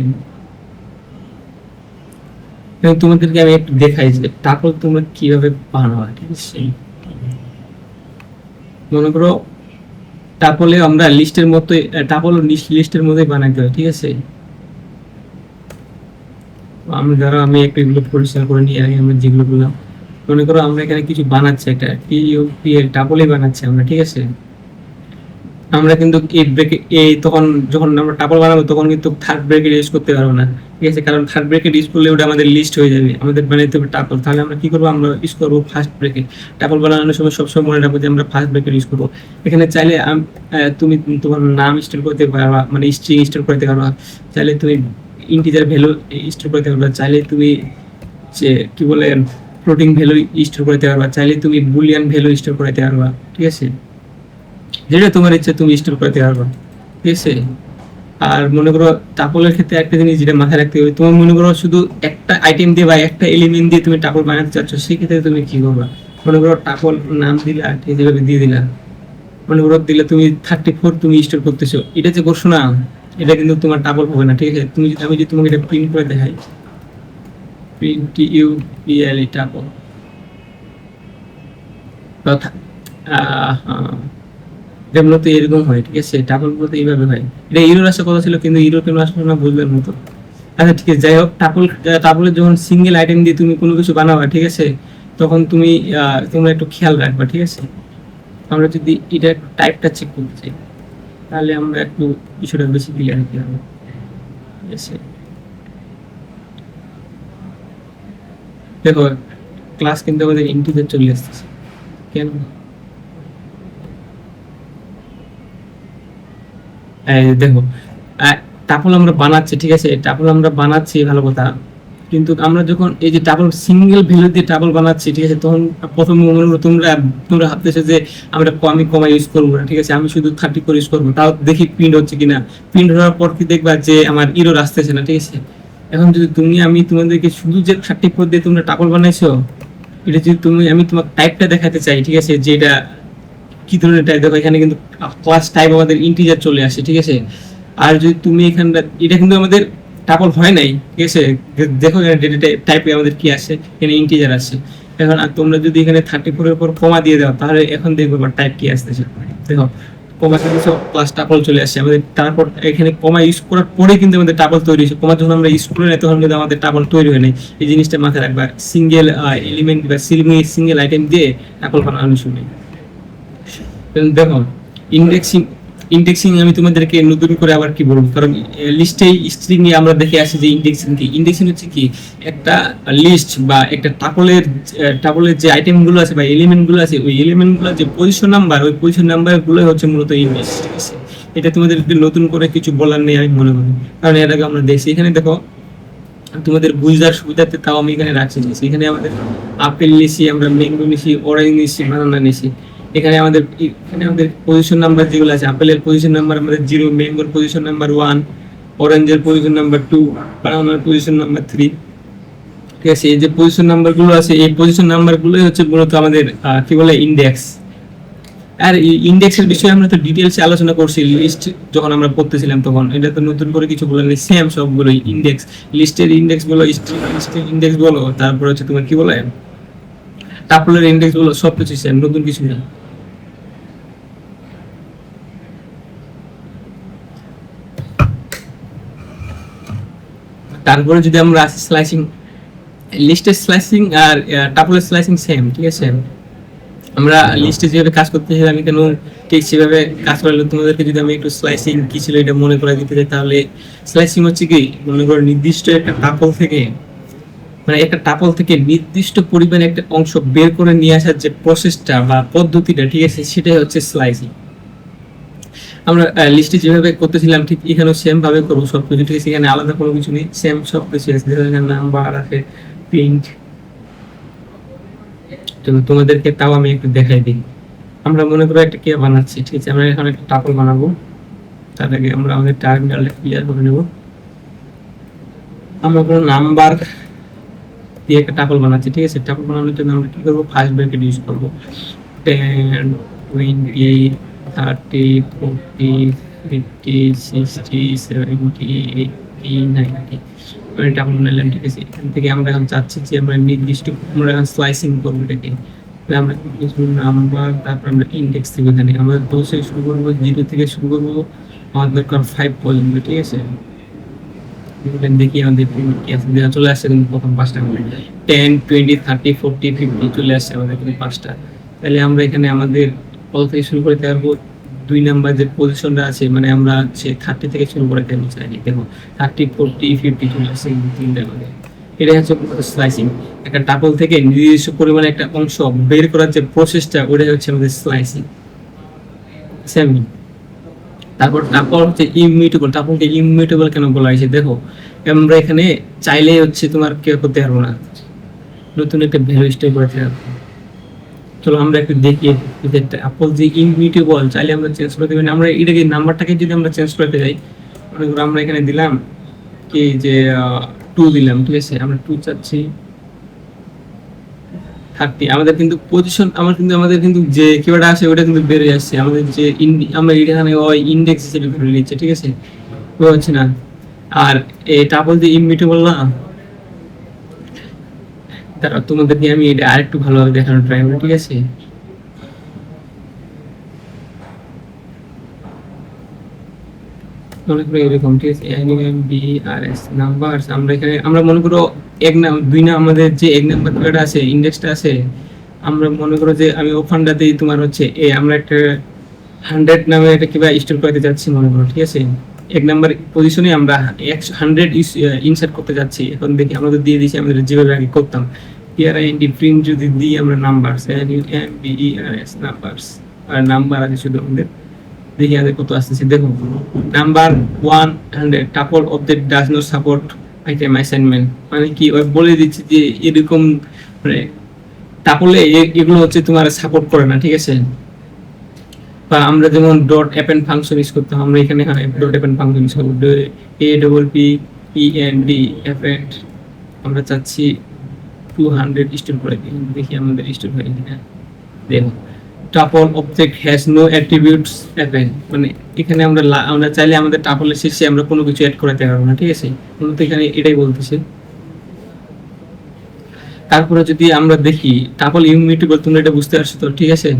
তোমাদেরকে আমি একটু দেখাই যে টাপল তোমরা কিভাবে বানাও, ঠিক আছে। মনে করো টাপলে আমরা লিস্টের মতো, টাপল লিস্টের মতোই বানাইতে হয়, ঠিক আছে। আমি একটা এগুলো পরিষ্কার করে নিয়ে আগে আমরা যেগুলো বললাম, মনে করো আমরা এখানে কিছু বানাচ্ছি, একটা টাপলে বানাচ্ছি আমরা, ঠিক আছে। আমরা কিন্তু এই ব্রেকে এই তখন যখন আমরা টাপল বানাবো তখন কিন্তু থার্ড ব্রেকেট ইউজ করতে পারবো না, ঠিক আছে? কারণ থার্ড ব্রেকেট ইউজ করলে ওটা আমাদের লিস্ট হয়ে যাবে, আমাদের বানাইতে হবে টাপল। তাহলে আমরা কি করবো, আমরা ইউজ করবো ফার্স্ট ব্রেকেট। টাপল বানানোর সময় সবসময় মনে রাখবো যে আমরা ফার্স্ট ব্রেকেট ইউজ করবো। এখানে চাইলে তুমি তোমার নাম স্টোর করতে পারবা, মানে স্ট্রিং স্টোর করতে পারবা, চাইলে তুমি ইন্টিজার ভ্যালু স্টোর করতে পারবা, চাইলে তুমি যে কি বলে ফ্লোটিং ভ্যালু স্টোর করতে পারবা, চাইলে তুমি বুলিয়ান ভ্যালু স্টোর করতে পারবা, ঠিক আছে? যেটা তোমার ইচ্ছা তুমি স্টোর করতে পারবা, ঠিক আছে? আর মনে করো টাপলের ক্ষেত্রে একটা জিনিস যেটা মাথায় রাখতে হবে, তোমার মনে করো শুধু একটা আইটেম দিয়ে বা একটা এলিমেন্ট দিয়ে তুমি টাপল বানাতে চাচ্ছ, সেক্ষেত্রে তুমি কি করবা? মনে করো টাপল নাম দিলা, ঠিক যেভাবে দিয়ে দিলা, মনে করো দিলে তুমি 34 তুমি স্টোর করতেছো, এটা যে করছো না, এটা কিন্তু তোমার টাপল হবে না, ঠিক আছে? তুমি যদি আমি যদি তোমাকে এটা প্রিন্ট করে দেখাই, প্রিন্ট ইউ পিএল টাপল কথা, এটা মূলত এরকম হয়, ঠিক আছে? টাপল বলতে এইভাবে হয়। এটা ইউরোর আসার কথা ছিল, কিন্তু ইউরো কেন আসলো না বুঝলেন মতো। আচ্ছা ঠিক আছে, যাই হোক, টাপলের যখন সিঙ্গেল আইটেম দিয়ে তুমি কোনো কিছু বানাবা, ঠিক আছে, তখন তুমি তোমরা একটু খেয়াল রাখবা, ঠিক আছে? আমরা যদি এটা টাইপটা চেক করতে চাই, তাহলে আমরা একটু বিষয়টা বেশি ক্লিয়ার হতে হবে, ঠিক আছে? দেখো, ক্লাস কিন্তু আমাদের ইন্টিজার চলে আসতেছে, কেন? এই দেখো, টাপল আমরা বানাচ্ছি, ঠিক আছে? টাপল আমরা বানাচ্ছি ভালো কথা, কিন্তু আমরা যখন এই যে টাপল সিঙ্গেল ভ্যালু দিয়ে টাপল বানাচ্ছি, ঠিক আছে, তখন প্রথম মনে করো তোমরা তোমরা ভাবতেছো যে আমরা আমি কমা ইউজ করবো না, ঠিক আছে, আমি শুধু 34 ইউজ করবো, তাও দেখি প্রিন্ট হচ্ছে কিনা। প্রিন্ট হওয়ার পর কি দেখবা যে আমার ইরোর আসতেছে না, ঠিক আছে? এখন যদি আমি তোমাদেরকে শুধু যে 34 দিয়ে তোমরা টাপল বানাইছো, এটা যদি আমি তোমার টাইপটা দেখাতে চাই, ঠিক আছে, যে এটা কি ধরনের টাইপ, দেখো এখানে কিন্তু ক্লাস টাইপ আমাদের ইন্টিজার চলে আসে, ঠিক আছে? আর যদি তুমি এখানটা, এটা কিন্তু আমাদের টাপল হয় নাই, ঠিক আছে? দেখো এখানে ডেটা টাইপে আমাদের কি আসে, এখানে ইন্টিজার আসে। এখন আর তোমরা যদি এখানে 34 এর উপর কমা দিয়ে দাও, তাহলে এখন দেখবো টাইপ কি আসতেছে। দেখো কমা কিন্তু সব ক্লাস টাপল চলে আসে আমাদের। তারপর এখানে কমা ইউজ করার পরে কিন্তু আমাদের টাপল তৈরি হয়েছে। কমা যখন আমরা ইউজ করে নেই তখন কিন্তু আমাদের টাপল তৈরি হয় নাই। এই জিনিসটা মাথায় রাখবা, সিঙ্গেল এলিমেন্ট বা সিঙ্গেল আইটেম দিয়ে টাপল বানানো শুনি। দেখো, ইন্ডেক্সিং ইন্ডেক্সিং আমি তোমাদেরকে নতুন করে আবার কি বলবো, কারণ লিস্টে স্ট্রিং এ আমরা দেখে আসি যে ইন্ডেক্সিং কি। ইন্ডেক্সিং হচ্ছে কি, একটা লিস্ট বা একটা টাপলের যে আইটেম গুলো আছে বা এলিমেন্ট গুলো আছে, ওই এলিমেন্ট গুলো যে পজিশন নাম্বার, ওই পজিশন নাম্বার গুলো হচ্ছে মূলত ইন্ডেক্স, ঠিক আছে? এটা তোমাদেরকে নতুন করে কিছু বলার নেই আমি মনে করি, কারণ এর আগে আমরা দেখছি। এখানে দেখো, তোমাদের বুঝার সুবিধাতে তাও আমি এখানে রাখছি, এখানে আমাদের আপেল নিছি, আমরা ম্যাঙ্গো নিছি, অরেঞ্জ নিছি, বানানা নিছি। এখানে আমাদের পজিশন নাম্বার যেগুলো আছে, আপেলের পজিশন নাম্বার আমাদের 0, ম্যাঙ্গোর পজিশন নাম্বার 1, অরেঞ্জের পজিশন নাম্বার 2, বানানার পজিশন নাম্বার 3, ঠিক আছে? এই যে পজিশন নাম্বার গুলো আছে, এই পজিশন নাম্বার গুলোই হচ্ছে মূলত আমাদের কি বলে ইন্ডেক্স। আর ইন্ডেক্সের বিষয়ে আমরা তো ডিটেইলসে আলোচনা করছি লিস্ট যখন আমরা পড়তেছিলাম তখন। এটা তো নতুন করে কিছু বলার নেই, সেম সবগুলোই ইন্ডেক্স। লিস্টের ইন্ডেক্স বলো, লিস্টের ইন্ডেক্স বলো, তারপর হচ্ছে তোমার কি বলে টাপলের ইন্ডেক্স বলো, সবকিছু সেম, নতুন কিছু নেই। তারপরে যদি আমরা আসি স্লাইসিং, লিস্টের স্লাইসিং আর টাপলের স্লাইসিং সেম, ঠিক আছে? আমরা লিস্টে যেভাবে কাজ করতেছিলাম কেন ঠিক সেভাবে কাজ করলে, তোমাদেরকে যদি আমি একটু স্লাইসিং কি ছিল এটা মনে করে দিতে চাই, তাহলে স্লাইসিং হচ্ছে কি, মনে করো নির্দিষ্ট একটা টাপল থেকে, মানে একটা টাপল থেকে নির্দিষ্ট পরিমাণে একটা অংশ বের করে নিয়ে আসার যে প্রসেসটা বা পদ্ধতিটা, ঠিক আছে, সেটাই হচ্ছে স্লাইসিং। আমরা লিস্টে যেভাবে করতেছিলাম ঠিক এখানেও সেম ভাবে করবো সবকিছু, ঠিক আছে? এখানে আলাদা কোনো কিছু নেই, সেম সব কিছু আছে, নাম্বার আছে, প্রিন্ট। তোমাদেরকে তাও আমি একটু দেখাই দিই। আমরা মনে করো একটা কে বানাচ্ছি, ঠিক আছে? আমরা এখন একটা টাপল বানাবো, তার আগে আমরা আমাদের টার্মিনালটা ক্লিয়ার করে নেব। আমরা কোনো নাম্বার দিয়ে একটা টাপল বানাচ্ছি, ঠিক আছে? টাপল বানানোর জন্য আমরা কি করবো, ফার্স্ট ব্র্যাকেট ইউজ করবো। 10, 20, 30, 40, 50, 60, 70, 80, 90 টাপল বানালাম, ঠিক আছে? এখান থেকে আমরা এখন চাচ্ছি যে আমরা নির্দিষ্ট আমরা এখন স্লাইসিং করবো এটাকে। আমরা নাম্বার, তারপর আমরা ইন্ডেক্স থেকে এখানে আমরা 2 থেকে শুরু করবো, 0 থেকে শুরু করবো, আমাদের দরকার 5 পর্যন্ত, ঠিক আছে? দেখি আমাদের কি আছে, চলে আসছে কিন্তু প্রথম 5টা করে 10, 20, 30, 40, 50 চলে আসছে আমাদের কিন্তু 5টা। তাহলে আমরা এখানে আমাদের কত থেকে শুরু করতে পারবো, 2 নাম্বার যে পজিশনটা আছে, মানে আমরা হচ্ছে 30 থেকে শুরু করে টেবিল চাইনি, দেখো 30 40 50 চলে আসছে তিনটার মধ্যে। এটা হচ্ছে স্লাইসিং। একটা টাপল থেকে নির্দিষ্ট পরিমাণে একটা অংশ বের করার যে প্রসেসটা, ওটা হচ্ছে আমাদের স্লাইসিং। সেমি। তারপর টাপল হচ্ছে ইমিউটেবল। টাপলকে ইমিউটেবল কেন বলা হয়েছে দেখো, আমরা এখানে চাইলেই হচ্ছে তোমার কেউ করতে পারবো না, নতুন একটা ভ্যালু স্টোর করতে পারবো। চলো আমরা একটু দেখি টাপল যে ইমিউটেবল চাইলে আমরা চেঞ্জ করতে পারি। আমরা এটাকে নাম্বারটাকে যদি আমরা চেঞ্জ করতে যাই, মনে করো আমরা এখানে দিলাম কি যে 2 দিলাম, ঠিক আছে, আমরা 2 চাচ্ছি 30। আমাদের কিন্তু পজিশন আমাদের কিন্তু যে কিওয়ার্ড আছে ওটা কিন্তু বেড়ে যাচ্ছে, আমাদের যে আমরা এখানে ওই ইনডেক্স হিসেবে ধরে নিচ্ছে, ঠিক আছে, ও হচ্ছে না। আর এই টাপল যে ইমিউটেবল না, তারা তোমাদেরকে আমি এটা আরেকটু ভালোভাবে দেখানোর ট্রাই করি, ঠিক আছে। মনে করো এরকম, ঠিক আছে, NMBRS নাম্বারস। আমরা এখানে আমরা মনে করো দুই না আমাদের যে এক নাম্বার কিওয়ার্ড আছে, ইন্ডেক্সটা আছে, আমরা মনে করো যে আমি ওখানটা দিই তোমার হচ্ছে আমরা একটা 100 নামে একটা কিবা স্টোর করতে যাচ্ছি মনে করো, ঠিক আছে। এক নাম্বার পজিশনে আমরা 100 ইনসার্ট করতে যাচ্ছি। এখন দেখি আমরা তো দিয়ে দিয়েছি আমাদের যেভাবে আগে করতাম, PRINT প্রিন্ট যদি দিই আমরা নাম্বারস, NUMBERS নাম্বারস, আর নাম্বার আছে শুধু আমাদের। দেখি আমাদের কত আসতেছে, দেখো number 100 tuple object does not support item assignment. মানে কি ওই বলে দিচ্ছে যে এরকম, মানে টাপলে এগুলো হচ্ছে তোমার সাপোর্ট করে না, ঠিক আছে। বা আমরা যেমন ডট অ্যাপেন্ড ফাংশন ইউজ করতাম, আমরা এখানে ডট অ্যাপেন্ড ফাংশন ইউজ করব, APPEND অ্যাপেন্ড। আমরা চাচ্ছি 200 স্টোর করে দিই, দেখি আমাদের স্টোর হয় কিনা। দেখো tuple object has no attributes append, মানে এখানে আমরা চাইলে আমাদের টাপলের শেষে আমরা কোনো কিছু অ্যাড করাতে পারবো না, ঠিক আছে, মূলত এখানে এটাই বলতেছে। তারপরে যদি আমরা দেখি টাপল ইমিউটেবল, তোমরা এটা বুঝতে পারছো তো, ঠিক আছে।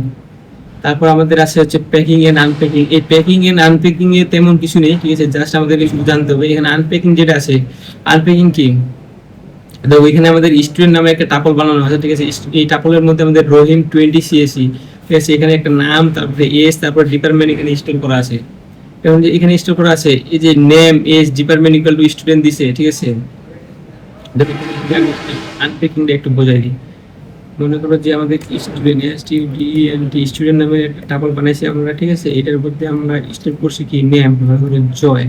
তারপর আমাদের আছে হচ্ছে প্যাকিং এন্ড আনপ্যাকিং। এই প্যাকিং এন্ড আনপ্যাকিং এ তেমন কিছু নেই, ঠিক আছে, জাস্ট আমাদেরকে শুধু জানতে হবে এখানে আনপ্যাকিং যেটা আছে। আনপ্যাকিং কি, দেখো এখানে আমাদের স্টুডেন্ট নামে একটা টাপল বানানো আছে, ঠিক আছে। এই টাপলের মধ্যে আমাদের রহিম 20 CSE, ঠিক আছে, এখানে একটা নাম, তারপরে এজ, তারপর ডিপার্টমেন্ট এখানে স্টোর করা আছে। এবং যে এখানে স্টোর করা আছে এই যে name, age, department equal to student দিছে, ঠিক আছে। আনপ্যাকিংটা একটু বোঝাই দিই। মনে করো যে আমাদের স্টুডেন্ট স্টুডেন্ট নামে একটা টাপল বানাইছি আমরা, ঠিক আছে। এটার মধ্যে আমরা স্টোর করছি কি নেম, মনে করো জয়,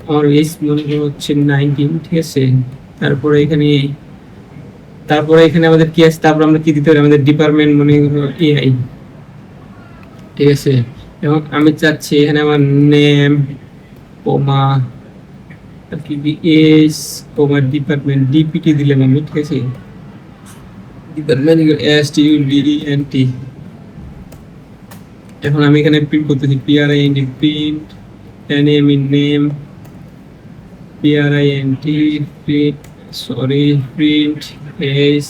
আমার এজ মনে করো হচ্ছে 19, ঠিক আছে। তারপরে এখানে আমাদের কি আছে, তারপর আমরা কি দিতে পারি, আমাদের ডিপার্টমেন্ট মনে করো AI, ঠিক আছে। এবং আমি চাচ্ছি এখানে আমার নেম কোমা কি এজ কোমা ডিপার্টমেন্ট DPT দিলাম আমি, ঠিক আছে, ডিপার্টমেন্ট STUDENT। এখন আমি এখানে প্রিন্ট করতেছি PRINT print, NAME name, PRINT print, sorry print age,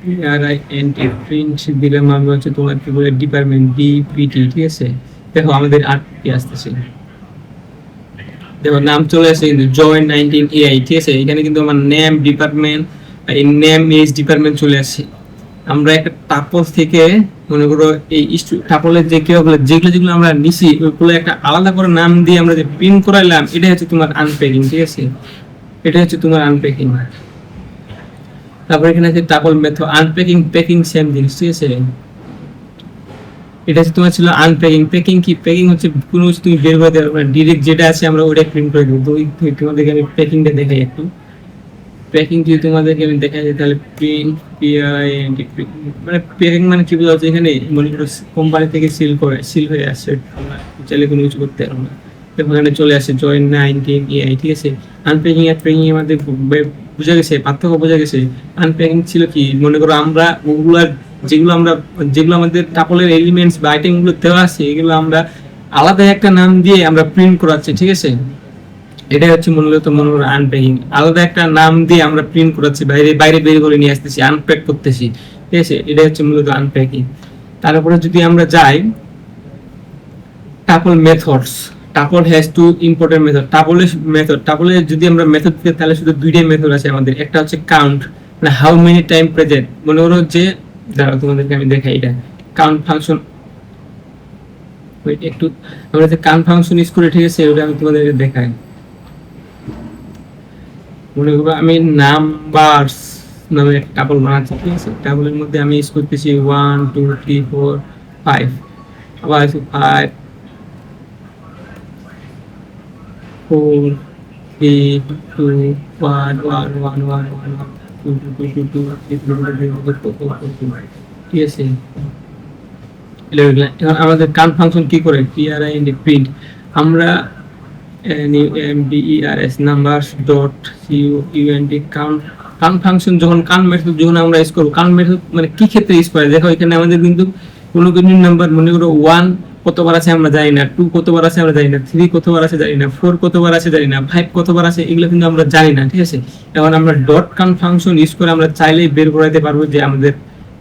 PRINT print দিলাম আমি হচ্ছে তোমার কি বলে ডিপার্টমেন্ট DPT, ঠিক আছে। দেখো আমাদের আর কি আসতেছে, দেখো নাম চলে আসে কিন্তু জয়েন 19 AI, ঠিক আছে। এখানে কিন্তু আমার নেম, ডিপার্টমেন্ট, এই নেম, এজ, ডিপার্টমেন্ট চলে আসে। আমরা একটা টাপল থেকে মনে করো এই টাপলের যে যেগুলো আমরা নিছি ওইগুলো একটা আলাদা করে নাম দিয়ে আমরা যে প্রিন্ট করাইলাম, এটা হচ্ছে তোমার আনপ্যাকিং, ঠিক আছে, এটা হচ্ছে তোমার আনপ্যাকিং। তারপর এখানে আছে tuple method, unpacking, packing same জিনিস, ঠিক আছে। এটা হচ্ছে তোমার ছিল আনপ্যাকিং। প্যাকিং কি, প্যাকিং হচ্ছে কোনো কিছু তুমি বের করে দেবে না, ডিরেক্ট যেটা আছে আমরা ওটা প্রিন্ট করে দেবো। তো তোমাদেরকে আমি প্যাকিংটা দেখাই একটু। প্যাকিং যদি তোমাদেরকে আমি দেখাই তাহলে প্রিন্ট PRINT, মানে প্যাকিং মানে কি বোঝা যাচ্ছে, এখানে মনে করো কোম্পানি থেকে সিল হয়ে আসছে, আমরা চাইলে কোনো কিছু করতে পারবো না। এখানে চলে আসে জয়েন 19 AI, ঠিক আছে। আনপ্যাকিং আর প্যাকিং এর মধ্যে বোঝা গেছে, পার্থক্য বোঝা গেছে। আনপ্যাকিং ছিল কি, মনে করো আমরা ওগুলার যেগুলো আমাদের টাপলের এলিমেন্টস বা আইটেম গুলো দেওয়া আছে, এগুলো আমরা আলাদা একটা নাম দিয়ে আমরা প্রিন্ট করাচ্ছি, ঠিক আছে। এটাই হচ্ছে মূলত মনে করো আনপ্যাকিং, আলাদা একটা নাম দিয়ে আমরা প্রিন্ট করাচ্ছি, বাইরে বের করে নিয়ে আসতেছি, আনপ্যাক করতেছি, ঠিক আছে। এটাই হচ্ছে মূলত আনপ্যাকিং। তারপরে যদি আমরা যাই tuple methods, tuple has two important method. টাপলের যদি আমরা মেথড দিই তাহলে শুধু দুইটাই মেথড আছে আমাদের। একটা হচ্ছে কাউন্ট, মানে হাউ মেনি টাইম প্রেজেন্ট, মনে করো যে দাঁড়াও তোমাদেরকে আমি দেখাই এটা। কাউন্ট ফাংশন, একটু আমরা যে কাউন্ট ফাংশন ইউজ করি, ঠিক আছে, ওটা আমি তোমাদের দেখাই। মনে করবো আমি নাম্বারস নামে একটা টাবল বানাচ্ছি, ঠিক আছে, টাবলের মধ্যে আমি ইউজ করতেছি 1 2 3 4 5, আবার আছে 5 4 3 2 1 1 1 1 1 2 2 2 2 ঠিক আছে। এখন আমাদের কাউন্ট ফাংশন কি করে, পিআরআই ইন প্রিন্ট, আমরা NUMBERS numbers dot COUNT count, count function যখন কাউন্ট মেথড যখন আমরা ইউজ করব, কাউন্ট মেথড মানে কি ক্ষেত্রে ইউজ করে দেখো, এখানে আমাদের কিন্তু কোনো কোনো নাম্বার মনে করো 1 কতবার আছে আমরা জানি না, 2 কতবার আছে আমরা জানি না, 3 কতবার আছে জানি না, 4 কতবার আছে জানি না, 5 কতবার আছে এগুলো কিন্তু আমরা জানি না, ঠিক আছে। এখন আমরা ডট কাউন্ট ফাংশন ইউজ করে আমরা চাইলেই বের করাতে পারবো যে আমাদের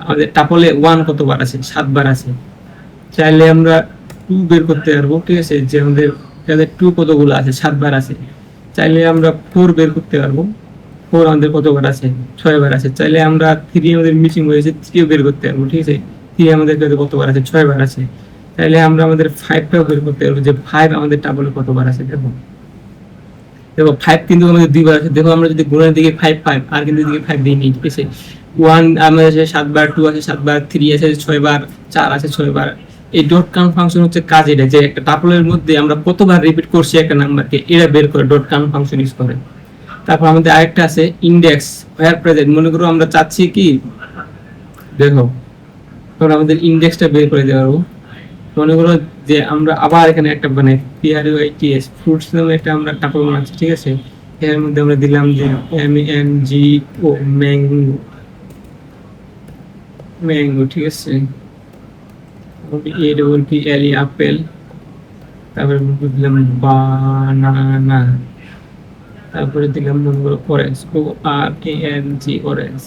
আমাদের টাপলে 1 কতবার আছে, 7 বার আছে, চাইলে আমরা 2 বের করতে পারবো, ঠিক আছে, যে আমাদের 2 কতগুলো আছে, 7 বার আছে। চাইলে আমরা 4 বের করতে পারবো, 4 আমাদের কতবার আছে, 6 বার আছে। চাইলে আমরা 3 আমাদের মিসিং হয়েছে, 3 বের করতে পারবো, ঠিক আছে, 3 আমাদের কাছে কতবার আছে, 6 বার আছে। চাইলে আমরা আমাদের 5টাও বের করতে পারবো, যে 5 আমাদের টাবলে কতবার আছে। দেখো দেখো 5 কিন্তু আমাদের 2 বার আছে। দেখো আমরা যদি গুণের দিকে 5 5 আর কিন্তু দিকে 5 দিই নি, ঠিক আছে। 1 আমাদের আছে 7 বার, 2 আছে 7 বার, 3 আছে 6 বার, 4 আছে 6 বার। এই ডট কাউন্ট ফাংশন হচ্ছে কাজ এটা, যে একটা টাপলের মধ্যে আমরা কতবার রিপিট করছি একটা নাম্বারকে, এটা বের করে ডট কাউন্ট ফাংশন ইউজ করে। তারপর আমাদের আরেকটা আছে ইনডেক্স হোয়ার প্রেজেন্ট, মনে করো আমরা চাচ্ছি কি, দেখো তখন আমাদের ইনডেক্সটা বের করে দেওয়া হবে। মনে করো যে আমরা আবার এখানে একটা বানাই PRUITS ফ্রুটস নামে একটা আমরা টাপল বানাচ্ছি, ঠিক আছে। এর মধ্যে আমরা দিলাম যে MANGO ম্যাঙ্গো, ম্যাঙ্গো, ঠিক আছে। APPLE আপেল, তারপরে দিলাম বানানা, তারপরে দিলাম মনে করো অরেঞ্জ, ORANG অরেঞ্জ।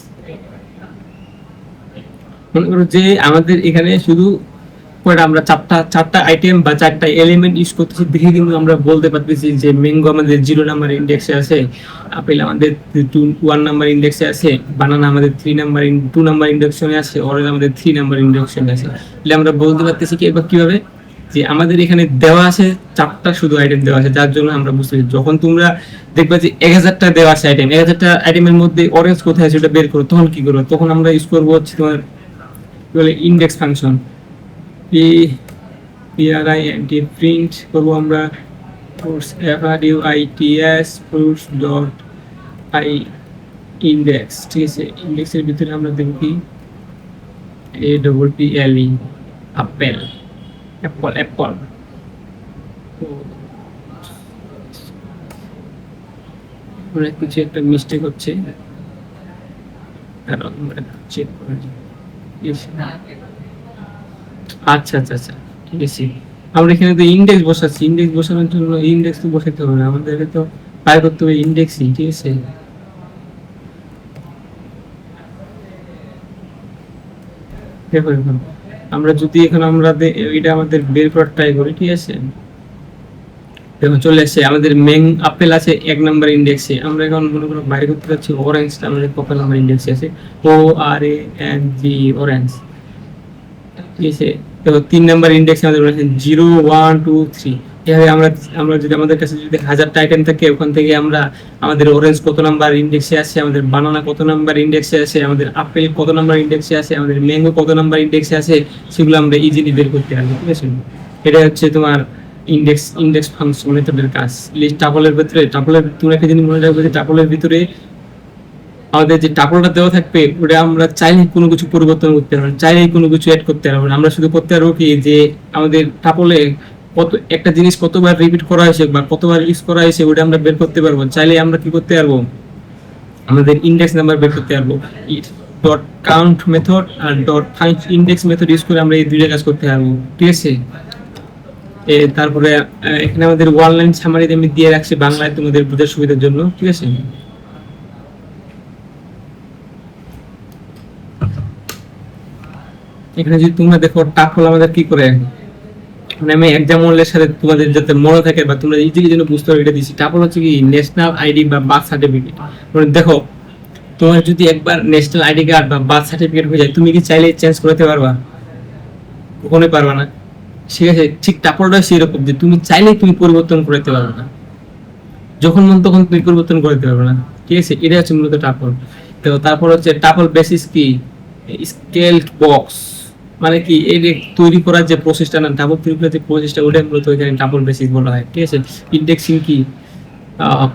মনে করো যে আমাদের এখানে শুধু আমরা চারটা আইটেম বা চারটা এলিমেন্ট ইউজ করতেছি, দেখে কিন্তু আমরা বলতে পারতেছি যে ম্যাঙ্গো আমাদের 0 নাম্বার ইন্ডেক্সে আছে, আপেল আমাদের 1 নাম্বার ইন্ডেক্সে আছে, বানানা আমাদের 2 নাম্বার ইন্ডেক্সে আছে, অরেঞ্জ আমাদের 3 নাম্বার ইন্ডেক্সে আছে। তাহলে আমরা বলতে পারতেছি কি এবার কিভাবে, যে আমাদের এখানে দেওয়া আছে 4টা শুধু আইটেম দেওয়া আছে, যার জন্য আমরা বুঝতেছি। যখন তোমরা দেখবা যে 1000টা দেওয়া আছে আইটেম, 1000টা আইটেমের মধ্যে অরেঞ্জ কোথায় আছে ওটা বের করো, তখন কি করবো, তখন আমরা ইউজ করবো হচ্ছে তোমার কি বলে ইন্ডেক্স ফাংশন, PRINT প্রিন্ট করবো আমরা fruits FRUITS fruits dot I index, ঠিক আছে। ইন্ডেক্সের ভিতরে আমরা দেখব কি APPLE আপেল, অ্যাপল অ্যাপল। অনেক কিছু একটা মিস্টেক হচ্ছে, কারণ আমরা চেক করে আচ্ছা আচ্ছা আচ্ছা, ঠিক আছে। আমরা এখানে তো ইন্ডেক্স বসাচ্ছি, ইন্ডেক্স বসানোর জন্য ইন্ডেক্স তো বসাতে হবে না, আমাদেরকে তো বাইর করতে হবে ইন্ডেক্সই, ঠিক আছে। দেখো এখন আমরা যদি এখন আমরা এটা আমাদের বের করার ট্রাই করি, ঠিক আছে। দেখো চলে আসছে আমাদের আপেল আছে 1 নাম্বার ইন্ডেক্সে, আমরা এখন মনে করো বাইর করতে যাচ্ছি অরেঞ্জটা আমাদের কত নাম্বার ইন্ডেক্সে আছে, ORANG অরেঞ্জ, ঠিক আছে। দেখো 3 নাম্বার ইন্ডেক্সে আমাদের রয়েছে 0 1 2 3। এভাবে আমরা যদি আমাদের কাছে যদি 1000টা আইটেম থাকে, ওখান থেকে আমরা আমাদের অরেঞ্জ কত নাম্বার ইন্ডেক্সে আছে, আমাদের বানানা কত নাম্বার ইন্ডেক্সে আছে, আমাদের আপেল কত নাম্বার ইন্ডেক্সে আছে, আমাদের ম্যাঙ্গো কত নাম্বার ইন্ডেক্সে আছে, সেগুলো আমরা ইজিলি বের করতে পারবো, ঠিক আছে। এটা হচ্ছে তোমার ইন্ডেক্স ফাংশন মেথডের কাজ। লিস্ট টাপলের ভিতরে তুমি একটা জিনিস মনে রাখবে যে টাপলের ভিতরে আমাদের যে টাপলটা দেওয়া থাকবে ওটা আমরা চাইলে কোনো কিছু পরিবর্তন করতে পারবো, চাইলে কোনো কিছু অ্যাড করতে পারবো না। আমরা শুধু করতে পারবো কি, যে আমাদের টাপলে কত একটা জিনিস কতবার রিপিট করা হয়েছে বা কতবার ইউজ করা হয়েছে ওটা আমরা বের করতে পারবো। চাইলে আমরা কি করতে পারবো, আমাদের ইন্ডেক্স নাম্বার বের করতে পারবো। ডট কাউন্ট মেথড আর ডট ইন্ডেক্স মেথড ইউজ করে আমরা এই দুইটা কাজ করতে পারবো, ঠিক আছে। তারপরে এখানে আমাদের ওয়ান লাইন সামারিতে আমি দিয়ে রাখছি বাংলায় তোমাদের বোঝার সুবিধার জন্য, ঠিক আছে। এখানে যদি তোমরা দেখো টাপল আমাদের কি করে, মানে আমি এক্সাম্পলের সাথে তোমাদের যাতে মনে থাকে বা তোমরা ইজিলি যেন বুঝতে পারো এটা দিচ্ছি। টাপল হচ্ছে কি ন্যাশনাল আইডি বা বার্থ সার্টিফিকেট। মানে দেখো তোমার যদি একবার ন্যাশনাল আইডি কার্ড বা বার্থ সার্টিফিকেট হয়ে যায়, তুমি কি চাইলে চেঞ্জ করতে পারবা? কখনোই পারবে না। ঠিক আছে, ঠিক টাপলটা সেরকম যে তুমি চাইলে তুমি পরিবর্তন করতে পারবে না, যখন মন তখন তুমি পরিবর্তন করতে পারবে না। ঠিক আছে, এটা হচ্ছে মূলত টাপল। তো তারপর হচ্ছে টাপল বেসিস কি, স্কেলড বক্স, মানে কি এই যে তৈরি করার যে প্রসেসটা না, টাপল তৈরি করার যে প্রসেসটা, ওটা মূলত এখানে টাপল বেসিস বলা হয়। ঠিক আছে, ইন্ডেক্সিং কি,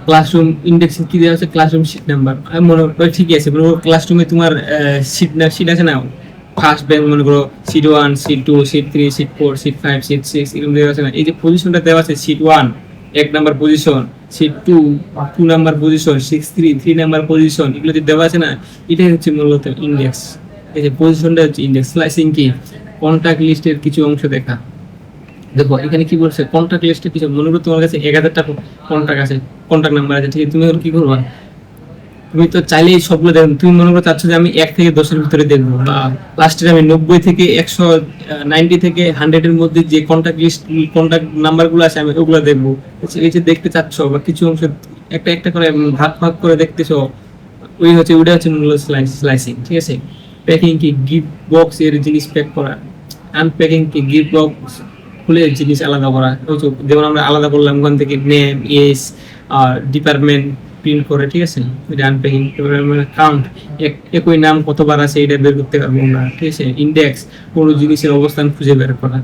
ক্লাসরুম ইন্ডেক্সিং কি দেওয়া আছে, ক্লাসরুম সিট নাম্বার। আমি মনে করি ঠিকই আছে, মনে করো ক্লাসরুমে তোমার সিট আছে না, ফার্স্ট ব্যাংক মনে করো seat 1, seat 2, seat 3, seat 4, seat 5, seat 6 এরকম দেওয়া আছে না। এই যে পজিশনটা দেওয়া আছে, seat 1 1 number position, seat 2 2 number position, seat 3 3 number position, এগুলো যে দেওয়া আছে না, এটাই হচ্ছে মূলত ইন্ডেক্স। এই যে পজিশনটা হচ্ছে ইন্ডেক্স। স্লাইসিং কি, কন্টাক্ট লিস্টের কিছু অংশ দেখা। দেখো এখানে কি বলছে, কন্টাক্ট লিস্টে কিছু, মনে করো তোমার কাছে 1000টা কন্টাক্ট আছে, কন্টাক্ট নাম্বার আছে। ঠিক আছে, তুমি কি করবা, তুমি তো চাইলেই সবগুলো দেখো। তুমি মনে করো চাচ্ছ যে আমি 1 থেকে 10 এর ভিতরে দেখবো, বা লাস্টের আমি 90 থেকে 100, 90 থেকে 100 এর মধ্যে যে কন্টাক্ট লিস্ট কন্টাক্ট নাম্বার গুলো আছে আমি ওগুলো দেখবো। এই যে দেখতে চাচ্ছ বা কিছু অংশ একটা একটা করে ভাগ ভাগ করে দেখতেছো, ওইটা হচ্ছে মূলত স্লাইসিং। ঠিক আছে, প্যাকিং কি, গিফট বক্স এর জিনিস প্যাক করা। আনপ্যাকিং কি, গিফট বক্স খুলে জিনিস আলাদা করা। ওই যে যেমন আমরা আলাদা করলাম ওখান থেকে নেম, এস আর ডিপার্টমেন্ট প্রিন্ট করে। ঠিক আছে, এটা আনপ্যাকিং। এবারে আমরা কাউন্ট, একই নাম কতবার আছে এটা বের করতে পারবো আমরা। ঠিক আছে, ইন্ডেক্স, কোনো জিনিসের অবস্থান খুঁজে বের করা।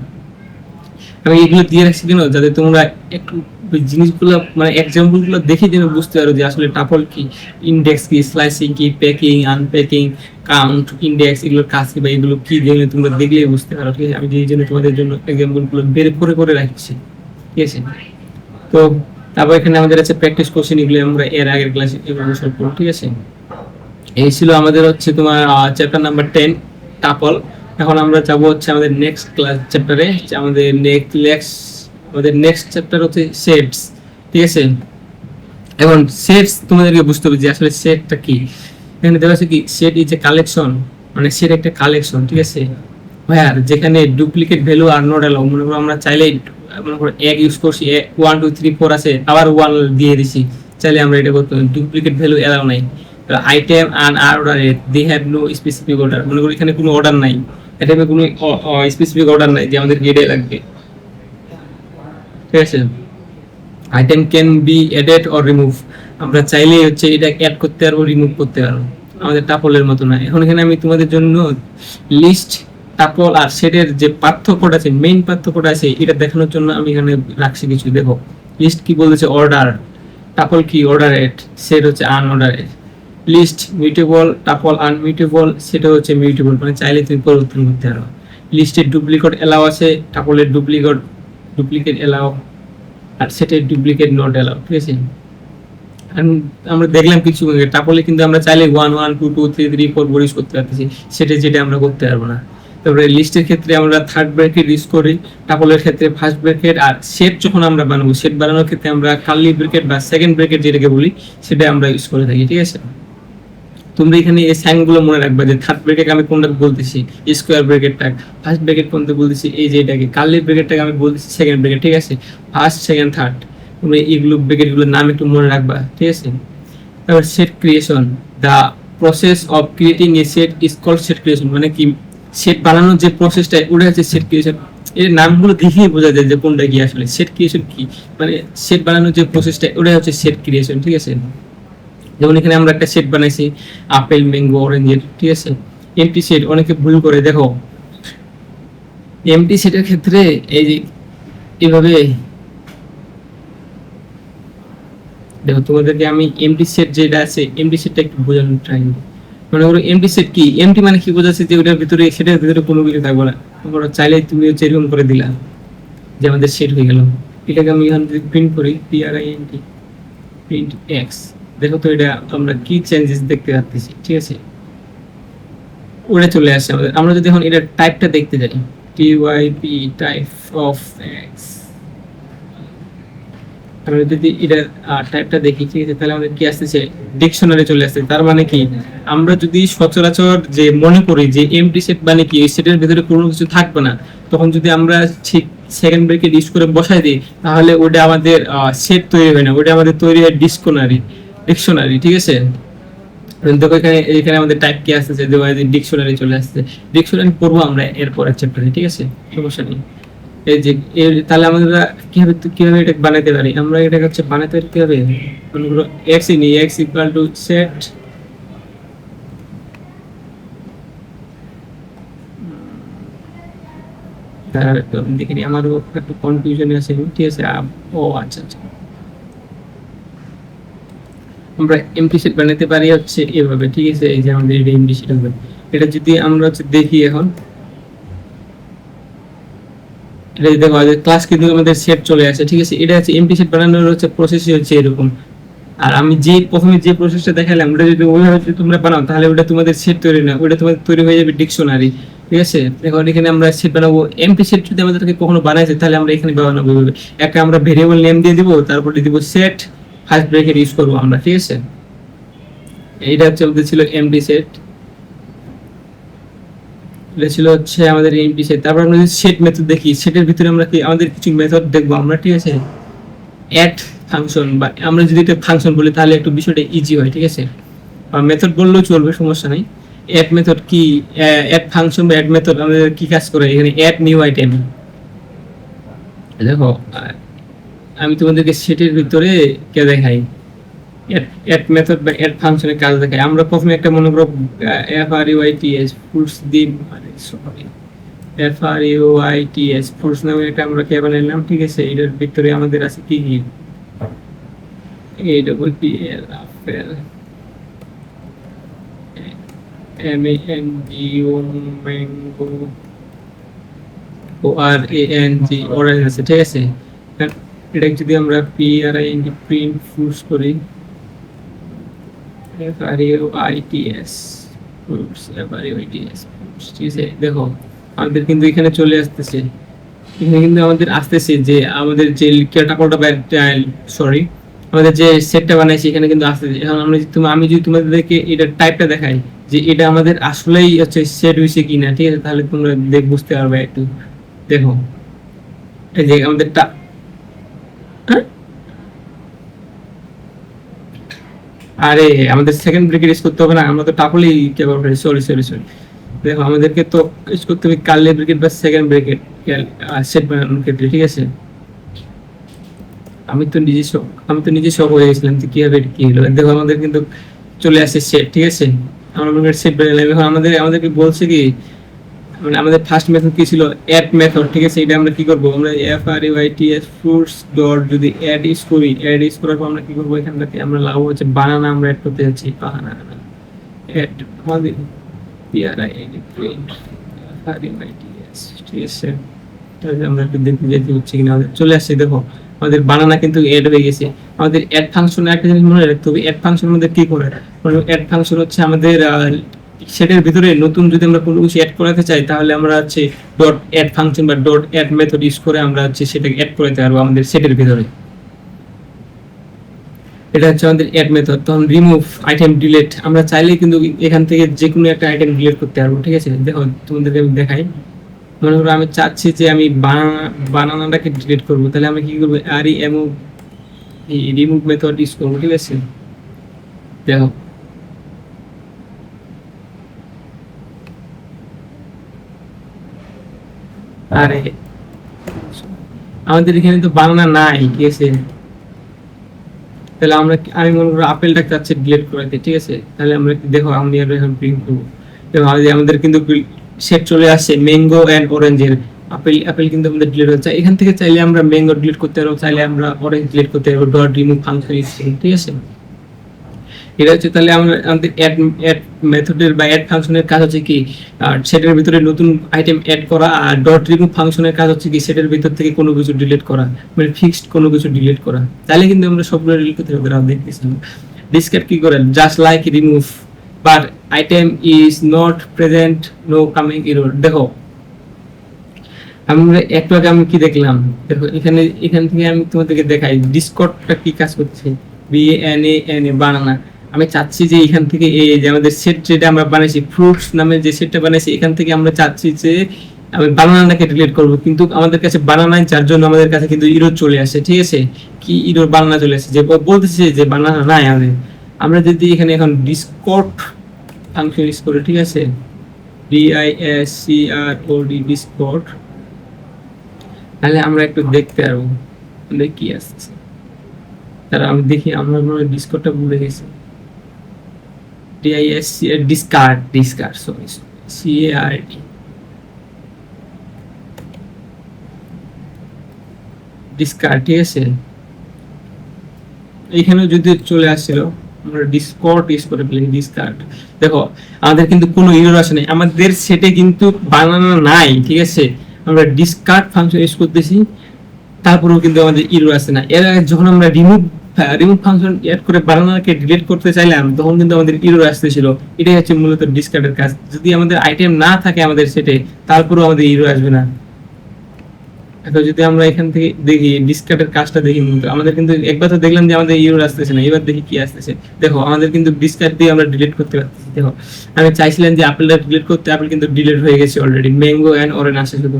আমি এগুলো দিয়ে রাখছি কেন, যাতে তোমরা একটু ওই জিনিসগুলো মানে এক্সাম্পল গুলো দেখে যেন বুঝতে পারো যে আসলে টাপল কি, ইন্ডেক্স কি, স্লাইসিং কি, প্যাকিং, আনপ্যাকিং, কাউন্ট, ইন্ডেক্স, এগুলোর কাজ কি বা এগুলো কি, যেগুলো তোমরা দেখলেই বুঝতে পারো। ঠিক আছে, আমি যেই জন্য তোমাদের জন্য এক্সাম্পল গুলো বের করে করে রাখছি। ঠিক আছে, তো তারপর এখানে আমাদের আছে প্র্যাকটিস কোশ্চেন, এগুলো আমরা এর আগের ক্লাসে এভাবে সলভ করব। ঠিক আছে, এই ছিল আমাদের হচ্ছে তোমার চ্যাপ্টার নাম্বার 10 টাপল। এখন আমরা যাব হচ্ছে আমাদের নেক্সট ক্লাস চ্যাপ্টারে, আমাদের নেক্সট চ্যাপ্টার হচ্ছে সেটস। ঠিক আছে, এখন সেটস তোমাদেরকে বুঝতে হবে যে আসলে সেটটা কি। এখানে দেওয়া আছে কি, সেট ইজ এ কালেকশন, মানে সেট একটা কালেকশন। ঠিক আছে, ভাইয়ার যেখানে duplicate value are not allow. মনে করো আমরা চাইলেই মনে করো এক ইউজ করছি, 1 2 3 4 আছে, আবার 1 দিয়ে দিছি, চাইলে আমরা এটা করতে, ডুপ্লিকেট ভ্যালু অ্যালাউ নাই। Item and are ordered, they have no specific order। মনে করি এখানে কোনো অর্ডার নাই, আইটেমে কোনো স্পেসিফিক অর্ডার নাই যে আমাদের এটাই লাগবে। ঠিক আছে, item can be added or remove, আমরা চাইলেই হচ্ছে এটা অ্যাড করতে পারবো, রিমুভ করতে পারবো, আমাদের টাপলের মতো না। এখন এখানে আমি তোমাদের জন্য লিস্ট, টাপল আর সেটের যে পার্থক্যটা আছে, মেইন পার্থক্যটা আছে, এটা দেখানোর জন্য আমি এখানে রাখছি কিছু। দেখো লিস্ট কি বলেছে, অর্ডার, টাপল কি, অর্ডারেড, সেট হচ্ছে আনঅর্ডারেড। লিস্ট মিউটেবল, টাপল আনমিউটেবল, সেটা হচ্ছে মিউটেবল, মানে চাইলে তুমি পরিবর্তন করতে পারো। লিস্টের ডুপ্লিকেট এলাও আছে, টাপলের ডুপ্লিকেট এলাও, আর সেটের ডুপ্লিকেট নট এলাও। ঠিক আছে, আমরা দেখলাম কিছু টাপলে কিন্তু আমরা চাইলে 1 1 2 2 3 3 4 ইউজ করতে পারতেছি, সেটা যেটা আমরা করতে পারবো না। তারপরে লিস্টের ক্ষেত্রে আমরা থার্ড ব্র্যাকেট ইউজ করি, টাপলের ক্ষেত্রে ফার্স্ট ব্র্যাকেট, আর সেট যখন আমরা বানাবো, সেট বানানোর ক্ষেত্রে আমরা কার্লি ব্র্যাকেট বা সেকেন্ড ব্র্যাকেট যেটাকে বলি, সেটা আমরা ইউজ করে থাকি। ঠিক আছে, তোমরা এখানে এই সাইনগুলো মনে রাখবা যে থার্ড ব্র্যাকেট আমি কোনটা বলতেছি, স্কোয়ার ব্র্যাকেটটা, ফার্স্ট ব্র্যাকেট কোনটা বলতেছি, এই যে এটাকে কার্লি ব্র্যাকেটটাকে আমি বলতেছি সেকেন্ড ব্র্যাকেট। ঠিক আছে, ফার্স্ট সেকেন্ড থার্ড, তোমরা এইগুলো ব্র্যাকেটগুলোর নাম একটু মনে রাখবা। ঠিক আছে, তারপর set creation, the process of creating a set is called set creation, মানে কি সেট বানানোর যে প্রসেসটা, ওটা হচ্ছে সেট ক্রিয়েশন। এর নামগুলো দেখেই বোঝা যায় যে কোনটা কি আসলে সেট ক্রিয়েশন কি, মানে সেট বানানোর যে প্রসেসটা, ওটা হচ্ছে সেট ক্রিয়েশন। ঠিক আছে, যেমন এখানে আমরা একটা সেট বানাইছি আপেল, ম্যাঙ্গো, অরেঞ্জের। ঠিক আছে, এমটি সেট, অনেকে ভুল করে। দেখো এমটি সেটের ক্ষেত্রে এই যে এভাবে দেখো, তোমাদেরকে আমি এমটি সেট যেটা আছে, এমটি সেটটা একটু বোঝানোর ট্রাই করি। মনে করো এমটি সেট কি, এমটি মানে কি বোঝাচ্ছে যে ওটার ভিতরে, সেটার ভিতরে কোনো কিছু থাকবে না। তোমরা চাইলে তুমি হচ্ছে এরকম করে দিলা যে আমাদের সেট হয়ে গেল। এটাকে আমি এখান থেকে প্রিন্ট করি, print প্রিন্ট এক্স। দেখো তো এটা আমরা কি চেঞ্জেস দেখতে পাচ্ছি। ঠিক আছে, ওটা চলে আসছে আমাদের। আমরা যদি এখন এটা টাইপটা দেখতে যাই, typ টাইপ অফ এক্স, আমরা যদি এটা টাইপটা দেখি, ঠিক আছে, তাহলে আমাদের কি আসতেছে, ডিকশনারি চলে আসছে। তার মানে কি, আমরা যদি সচরাচর যে মনে করি যে এমটি সেট মানে কি, এই সেটের ভিতরে কোনো কিছু থাকবে না, তখন যদি আমরা ঠিক সেকেন্ড ব্রেকেট ইউজ করে বসাই দিই, তাহলে ওটা আমাদের সেট তৈরি হয় না, ওটা আমাদের তৈরি হয় ডিকশনারি। ঠিক আছে, দেখো এখানে এখানে আমাদের টাইপ কি আসছে, যে ডিকশনারি চলে আসছে। ডিকশনারি পড়বো আমরা এরপরের চ্যাপ্টারে, ঠিক আছে, সমস্যা নেই। এই যে তাহলে আমাদের কিভাবে এটা বানাতে পারি, আমরা এটা হচ্ছে বানাতে পারি কিভাবে, মনে করো x ই নিই, x ইকুয়াল টু সেট দেখে নিই, আমারও একটু কনফিউশন আছে, ঠিক আছে। ও আচ্ছা আচ্ছা, আমরা এমটি সেট বানাতে পারি হচ্ছে এভাবে, ঠিক আছে। এই যে আমাদের এটা এমটি সেট হবে, এটা যদি আমরা হচ্ছে দেখি এখন, এটা যদি দেখো ক্লাস কিন্তু আমাদের সেট চলে আসে, ঠিক আছে। এটা হচ্ছে এমটি সেট বানানোর হচ্ছে প্রসেসই হচ্ছে এরকম। আর আমি যে প্রথমে যে প্রসেসটা দেখালাম, ওটা যদি ওইভাবে যদি তোমরা বানাও, তাহলে ওটা তোমাদের সেট তৈরি না, ওটা তোমাদের তৈরি হয়ে যাবে ডিকশনারি, ঠিক আছে। এখন এখানে আমরা সেট বানাবো, এমটি সেট যদি আমাদেরকে কখনো বানাইছে, তাহলে আমরা এখানে বানাবো একটা আমরা ভেরিয়েবল নেম দিয়ে দিব, তারপরে দিব সেট ফার্স্ট ব্র্যাকেট ইউজ করবো আমরা, ঠিক আছে। এইটা হচ্ছে আমাদের ছিল এমটি সেট, এটা ছিল হচ্ছে আমাদের এমটি সেট। তারপর আমরা যদি সেট মেথড দেখি, সেটের ভিতরে আমরা কি আমাদের কিছু মেথড দেখবো আমরা, ঠিক আছে। অ্যাড ফাংশন, বা আমরা যদি এটা ফাংশন বলি তাহলে একটু বিষয়টা ইজি হয়, ঠিক আছে। মেথড বললেও চলবে, সমস্যা নাই। অ্যাড মেথড কি, অ্যাড ফাংশন বা অ্যাড মেথড আমাদের কি কাজ করে, এখানে অ্যাড নিউ আইটেম। দেখো আমি তোমাদেরকে সেটের ভিতরে কে দেখাই, অ্যাড মেথড বা অ্যাড ফাংশনের কাজ দেখাই। আমরা প্রথমে একটা মনে করো FRUITS ফুলস দিন, সরি FRUITS ফুলস নামে একটা আমরা কে বানাইলাম, ঠিক আছে। এটার ভিতরে আমাদের আছে কি কি, APPL apple, MANGO mango, ORANG orange আছে, ঠিক আছে। এটা যদি আমরা PRINT প্রিন্ট ফ্রুটস করি, FRUITS ফ্রুটস, FRUITS ফ্রুটস, ঠিক আছে। দেখো আমাদের কিন্তু এখানে চলে আসতেছে, এখানে কিন্তু আমাদের আসতেছে যে আমাদের যে ক্যাটাগরিটা, সরি আমাদের যে সেটটা বানাইছি এখানে কিন্তু আসতেছে। এখন আমরা আমি যদি তোমাদেরকে এটা টাইপটা দেখাই যে এটা আমাদের আসলেই হচ্ছে সেট হইছে কিনা, ঠিক আছে, তাহলে তোমরা বুঝতে পারবে একটু। দেখো এই যে আমাদের হ্যাঁ? আরে আমাদের সেকেন্ড ব্রেকেট ইউজ করতে হবে না, আমরা তো টাপলেই কেবল, সরি সরি সরি। দেখো আমাদেরকে তো ইউজ করতে হবে কার্লি ব্রেকেট বা সেকেন্ড ব্রেকেট সেট বানানোর ক্ষেত্রে, ঠিক আছে। আমি তো নিজে শক হয়ে গেছিলাম যে কিভাবে কি হলো। দেখো আমাদের কিন্তু চলে আসছে সেট, ঠিক আছে। আমরা সেট বানালাম। এখন আমাদেরকে বলছে কি, মানে আমাদের ফার্স্ট মেথড কি ছিল, অ্যাড মেথড, ঠিক আছে। এটা আমরা কি করব, আমরা FRUITS ফ্রুটস ডট যদি অ্যাড ইউজ করি, অ্যাড ইউজ করার পর আমরা কি করব, এখান থেকে আমরা লাভ হচ্ছে বানানা আমরা অ্যাড করতে যাচ্ছি, বানানা অ্যাড আমাদের FRUITS, ঠিক আছে। তাহলে আমরা একটু দেখতে যেতে হচ্ছে কিনা, চলে আসছে। দেখো আমাদের বানানা কিন্তু এড হয়ে গেছে। আমাদের অ্যাড ফাংশনে একটা জিনিস মনে রাখতে হবে, অ্যাড ফাংশনের মধ্যে কি করে, অ্যাড ফাংশন হচ্ছে আমাদের সেটের ভিতরে নতুন যদি আমরা কোনো কিছু অ্যাড করাতে চাই, তাহলে আমরা হচ্ছে ডট অ্যাড ফাংশন বা ডট অ্যাড মেথড ইউজ করে আমরা হচ্ছে সেটাকে অ্যাড করাতে পারবো আমাদের সেটের ভিতরে। এটা হচ্ছে আমাদের অ্যাড মেথড। তখন রিমুভ আইটেম ডিলিট, আমরা চাইলে কিন্তু এখান থেকে যে কোনো একটা আইটেম ডিলিট করতে পারবো, ঠিক আছে। দেখো তোমাদেরকে আমি দেখাই, মনে করো আমি চাচ্ছি যে আমি বানানাটাকে ডিলিট করবো, তাহলে আমি কি করবো, রিমুভ মেথড ইউজ করবো, ঠিক আছে। দেখো আরে আমাদের এখানে তো বানানা নাই, ঠিক আছে। তাহলে আমি মনে করো আপেলটাকে চাচ্ছি ডিলিট করাতে, ঠিক আছে। তাহলে আমরা দেখো আমি এখন প্রিন্ট করবো, আমাদের কিন্তু সেট চলে আসছে ম্যাঙ্গো এন্ড অরেঞ্জের। আপেল কিন্তু আমাদের ডিলিট হচ্ছে। এখান থেকে চাইলে আমরা ম্যাঙ্গো ডিলিট করতে পারবো, চাইলে আমরা অরেঞ্জ ডিলিট করতে পারবো, ডট রিমুভ ফাংশন ইউজ করে, ঠিক আছে। এটা হচ্ছে তাহলে আমাদের অ্যাড মেথডের বা অ্যাড ফাংশনের কাজ হচ্ছে কি, সেটের ভিতরে নতুন আইটেম অ্যাড করা, আর ডট রিমুভ ফাংশনের কাজ হচ্ছে কি সেটের ভিতর থেকে কোনো কিছু ডিলিট করা, মানে ফিক্সড কোনো কিছু ডিলিট করা। তাহলে কিন্তু আমরা সবগুলো ডিলিট করতে পারবো। আমরা দেখতেছিলাম ডিসকার্ড কি করে, just like remove but item is not present, no coming error. দেখো আমরা একটু আগে আমি কি দেখলাম, দেখো এখান থেকে আমি তোমাদেরকে দেখাই ডিসকর্ডটা কি কাজ করছে, BANANA বানানা। আমি চাচ্ছি যে এখান থেকে এই যে আমাদের সেট যেটা আমরা বানাইছি ফ্রুটস নামে যে সেটটা বানাইছি, এখান থেকে আমরা চাচ্ছি যে আমি বানানাটাকে ডিলিট করব, কিন্তু আমাদের কাছে বানানা নাই, যার জন্য আমাদের কাছে কিন্তু ইরর চলে আসে, ঠিক আছে। কি ইরর, বানানা চলে আসে, যে বলতেছে যে বানানা নাই আমাদের। আমরা যদি এখানে এখন ডিসকর্ড ফাংশন ইউজ করি, ঠিক আছে, DISCROD ডিসকর্ড, তাহলে আমরা একটু দেখতে পারবো কি আসছে। তারা আমি দেখি, আমরা মনে হয় ডিসকর্ডটা ভুলে গেছি। ডিসকার্ড সরি, CARD ডিসকার্ড, ঠিক আছে। এখানেও যদি চলে আসছিল, আমরা ডিসকর্ড ইউজ করে ফেলি, ডিসকার্ড। দেখো আমাদের কিন্তু কোনো এরর আসে নাই, আমাদের সেটে কিন্তু বানানো নাই, ঠিক আছে। আমরা ডিসকার্ড ফাংশন ইউজ করতেছি, তারপরেও কিন্তু আমাদের এরর আসে না। এর আগে যখন আমরা রিমুভ ফাংশন এড করে বানানোকে ডিলিট করতে চাইলাম, তখন কিন্তু আমাদের এরর আসতেছিল। এটাই হচ্ছে মূলত ডিসকার্ডের কাজ। যদি আমাদের আইটেম না থাকে আমাদের সেটে, তারপরেও আমাদের এরর আসবে না। এখন যদি আমরা এখান থেকে দেখি ডিসকার্ডের কাজটা দেখি, আমাদের কিন্তু একবার তো দেখলাম যে আমাদের এরর আসতেছে না, এবার দেখি কি আসতেছে। দেখো আমাদের কিন্তু ডিসকার্ড দিয়ে আমরা ডিলিট করতে পারতেছি। দেখো আমি চাইছিলাম যে আপেলটা ডিলিট করতে, আপেল কিন্তু ডিলিট হয়ে গেছে অলরেডি, ম্যাঙ্গো এন্ড অরেঞ্জ আসে শুধু।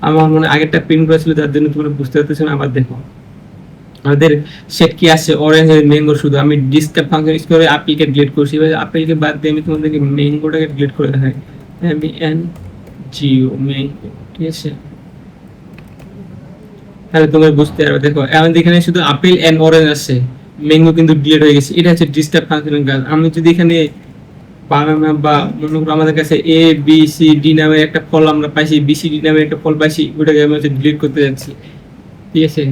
আমার মনে আগেরটা প্রিন্ট করা ছিল, তার জন্য তোমরা বুঝতে পারতেছো না। আবার দেখো আমাদের সেট কি আছে, অরেঞ্জ আর ম্যাঙ্গো শুধু। আমি ডিসকার্ড ফাংশন ইউজ করে আপেলকে ডিলিট করছি, এবার আপেলকে বাদ দিয়ে আমি তোমাদেরকে ম্যাঙ্গোটাকে ডিলিট করে দেখাই। MANGO ম্যাঙ্গো, ঠিক আছে। তাহলে তোমরা বুঝতে পারবে। দেখো আমাদের এখানে শুধু আপেল এন্ড অরেঞ্জ আছে, ম্যাঙ্গো কিন্তু ডিলিট হয়ে গেছে। এটা হচ্ছে ডিস্টার্ব ফাংশনের কাজ। আমি যদি এখানে বানানা বা মনে করো আমাদের কাছে ABCD নামের একটা ফল আমরা পাইছি, BCD নামের একটা ফল পাইছি, ওটাকে আমি হচ্ছে ডিলিট করতে যাচ্ছি, ঠিক আছে।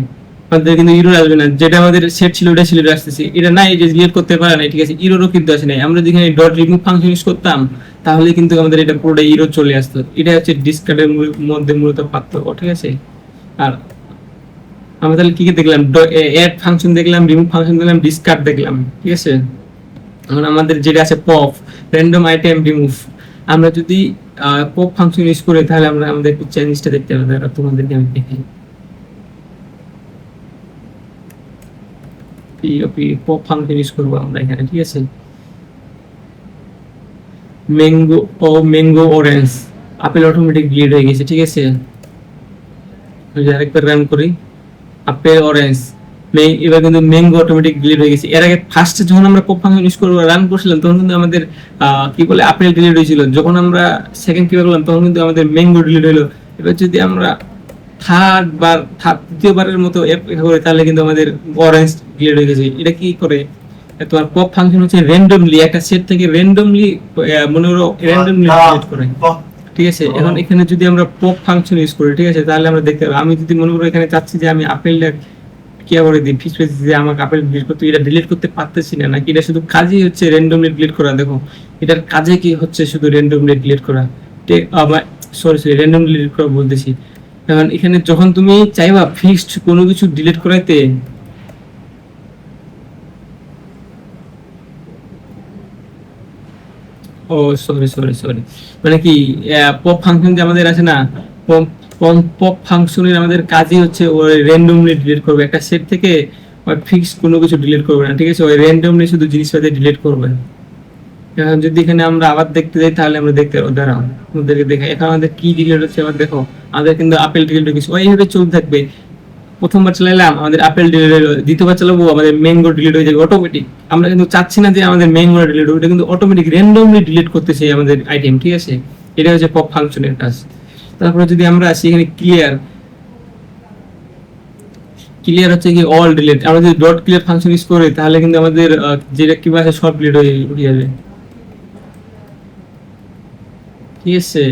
আমাদের কিন্তু এরর আসবে না, যেটা আমাদের সেট ছিল ওটা ছিল আসতেছে। এটা নাই যে ডিলিট করতে পারে না, ঠিক আছে, এররও কিন্তু আসে নাই। আমরা যেখানে ডট রিমুভ ফাংশন ইউজ করতাম, তাহলে কিন্তু আমাদের এটা পুরোটা এরর চলে আসতো। এটা হচ্ছে ডিসকার্ডের মধ্যে মূলত পার্থক্য, ঠিক আছে। আর আমরা তাহলে কি কি দেখলাম, এড ফাংশন দেখলাম, রিমুভ ফাংশন দেখলাম, ডিসকার্ড দেখলাম, ঠিক আছে। এখন আমাদের যেটা আছে পপ, র্যান্ডম আইটেম রিমুভ। আমরা যদি পপ ফাংশন ইউজ করি, তাহলে আমরা আমাদের একটু চেঞ্জটা দেখতে পাবো। তোমাদেরকে আমি দেখাই, পপ ফাংশন ইউজ করবো আমরা এখানে, ঠিক আছে। Mango orange, apple automatic delete হয়ে গেছে, ঠিক আছে। আরেকবার রান করি, আপেল অরেঞ্জ, এবার কিন্তু ম্যাঙ্গো অটোমেটিক ডিলিট হয়ে গেছে। এর আগে ফার্স্টে যখন আমরা পপ ফাংশন ইউজ করবো রান করছিলাম, তখন কিন্তু আমাদের কি বলে আপেল ডিলিট হয়েছিল। যখন আমরা সেকেন্ড কিবার করলাম, তখন কিন্তু আমাদের ম্যাঙ্গো ডিলিট হলো। এবার যদি আমরা তৃতীয়বারের মতো করি, তাহলে কিন্তু আমাদের অরেঞ্জ ডিলিট হয়ে গেছে। এটা কি করে, তোমার পপ ফাংশন হচ্ছে র্যান্ডমলি একটা সেট থেকে র্যান্ডমলি মনে করো র্যান্ডমলি ডিলিট করে, ঠিক আছে। এখন এখানে যদি আমরা পপ ফাংশন ইউজ করি, ঠিক আছে, তাহলে আমরা দেখতে পাবো। আমি যদি মনে করো এখানে চাচ্ছি যে আমি আপেলটা কি করে দিই, ফিক্স পেয়েছি যে আমাকে আপেল ডিলিট করতে, এটা ডিলিট করতে পারতেছি না, নাকি এটা শুধু কাজই হচ্ছে র্যান্ডমলি ডিলিট করা। দেখো এটার কাজে কি হচ্ছে, শুধু র্যান্ডমলি ডিলিট করা, সরি র্যান্ডমলি ডিলিট করা বলতেছি। এখন এখানে যখন তুমি চাইবা ফিক্সড কোনো কিছু ডিলিট করাইতে, ও সরি মানে কি পপ ফাংশন যে আমাদের আছে না, পপ ফাংশনের আমাদের কাজই হচ্ছে ওই র্যান্ডমলি ডিলিট করবে একটা সেট থেকে, ওই ফিক্স কোনো কিছু ডিলিট করবে না, ঠিক আছে। ওই র্যান্ডমলি শুধু জিনিসপাতি ডিলিট করবে। এখন যদি এখানে আমরা আবার দেখতে যাই, তাহলে আমরা দেখতে পাবো। দাঁড়াও আমাদেরকে দেখা, এখন আমাদের কি ডিলিট হচ্ছে আবার দেখো। আমাদের কিন্তু আপেল ডিলিট হয়ে গেছে, ওইভাবে চলতে থাকবে। প্রথমবার চালাইলাম আমাদের আপেল ডিলিট হলো, দ্বিতীয়বার চালাবো আমাদের ম্যাঙ্গো ডিলিট হয়ে যাবে অটোমেটিক। আমরা কিন্তু চাচ্ছি না যে আমাদের ম্যাঙ্গো ডিলিট হবে, এটা কিন্তু অটোমেটিক র্যান্ডমলি ডিলিট করতেছে আমাদের আইটেম, ঠিক আছে। এটা হচ্ছে পপ ফাংশনের কাজ। তারপরে যদি আমরা আসি এখানে ক্লিয়ার হচ্ছে কি অল ডিলিট। আমরা যদি ডট ক্লিয়ার ফাংশন ইউজ করি, তাহলে কিন্তু আমাদের যেটা কি আছে সব ডিলিট হয়ে যাবে, ঠিক আছে।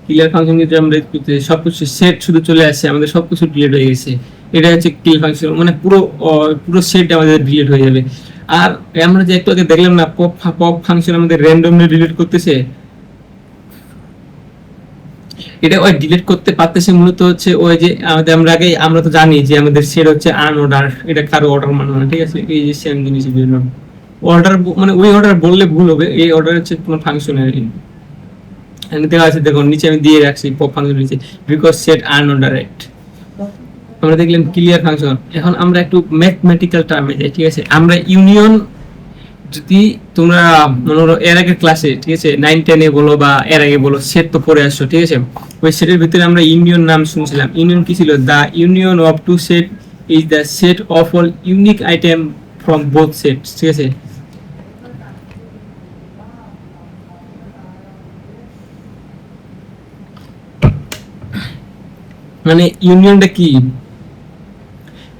ক্লিয়ার ফাংশন কিন্তু আমরা সবকিছু সেট শুধু চলে আসছে, আমাদের সবকিছু ডিলিট হয়ে গেছে। এটা হচ্ছে ক্লিয়ার ফাংশন, মানে পুরো সেট আমাদের ডিলিট হয়ে যাবে। আর আমরা যে একটু আগে দেখলাম না পপ ফাংশন আমাদের র্যান্ডমলি ডিলিট করতেছে, এটা ওই ডিলিট করতে পারতেছে মূলত হচ্ছে ওই যে আমরা তো জানি যে আমাদের সেট হচ্ছে আনঅর্ডার, এটা কারো অর্ডার মানে না, ঠিক আছে। এই যে সেম জিনিস অর্ডার মানে ওই অর্ডার বললে ভুল হবে, এই অর্ডার হচ্ছে তোমার ফাংশনের দেওয়া আছে। দেখো নিচে আমি দিয়ে রাখছি পপ ফাংশন নিচে, বিকজ সেট আনঅর্ডারেড। আমরা দেখলাম ক্লিয়ার ফাংশন। এখন আমরা একটু ম্যাথমেটিক্যাল টার্মে যাই, ঠিক আছে। আমরা ইউনিয়ন, যদি তোমরা মনে করো এর আগে ক্লাসে, ঠিক আছে, 9-10 বলো বা এর আগে বলো, সেট তো পড়ে আসছো, ঠিক আছে। ওই সেটের ভিতরে আমরা ইউনিয়ন নাম শুনছিলাম। ইউনিয়ন কি ছিল, the union of two set is the set of all unique item from both sets, ঠিক আছে। মানে ইউনিয়নটা কি,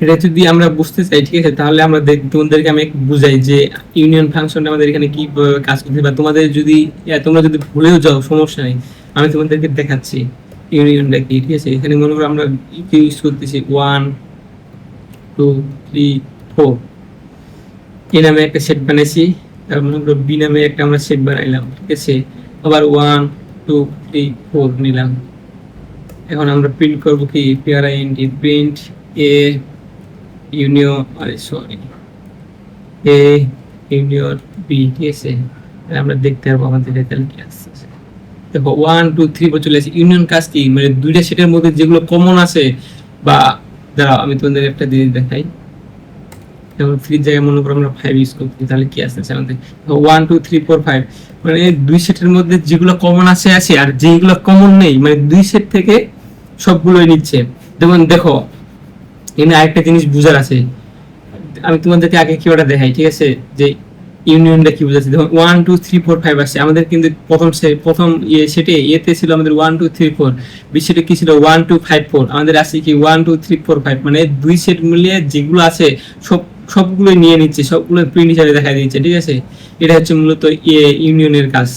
এটা যদি আমরা বুঝতে চাই, ঠিক আছে, তাহলে আমরা তোমাদেরকে আমি বুঝাই যে ইউনিয়ন ফাংশনটা আমাদের এখানে কি কাজ করছে, বা তোমাদের যদি তোমরা যদি ভুলেও যাও সমস্যা নেই, আমি তোমাদেরকে দেখাচ্ছি ইউনিয়নটা কি, ঠিক আছে। এখানে মনে করো আমরা ইউজ করতেছি 1 2 3 4, এ নামে একটা সেট বানাইছি, তার মনে করো বি নামে একটা আমরা সেট বানাইলাম, ঠিক আছে। আবার 1 2 3 4 নিলাম। এখন আমরা প্রিন্ট করব কি, print A union, sorry, A union B, ঠিক আছে। আমরা দেখতে পারবো আমাদের রেজাল্ট কি আসছে। দেখো 1 2 3 4 চলে আসে। ইউনিয়ন কাজ কি, মানে দুইটা সেটের মধ্যে যেগুলো কমন আছে, বা দাঁড়াও আমি তোমাদের একটা জিনিস দেখাই। যেমন 3 জায়গায় মনে করো আমরা 5 ইউজ করছি, তাহলে কি আসছে আমাদের 1 2 3 4 5, মানে দুই সেটের মধ্যে যেগুলো কমন আছে আর যেগুলো কমন নেই, মানে দুই সেট থেকে সবগুলোই নিচ্ছে। যেমন দেখো এখানে আরেকটা জিনিস বুঝার আছে, আমি তোমাদেরকে আগে কি ওটা দেখাই, ঠিক আছে, যে ইউনিয়নটা কি বুঝাচ্ছে। দেখো 1 2 3 4 5 আসছে আমাদের, কিন্তু প্রথম সেটে এতে ছিল আমাদের 1 2 3 4, বি সেটে কি ছিল 1 2 5 4, আমাদের আছে কি 1 2 3 4 5, মানে দুই সেট মিলিয়ে যেগুলো আছে সবগুলো নিয়ে নিচ্ছে, সবগুলো প্রিন্ট হিসাবে দেখা দিচ্ছে, ঠিক আছে। এটা হচ্ছে মূলত ইউনিয়নের কাজ,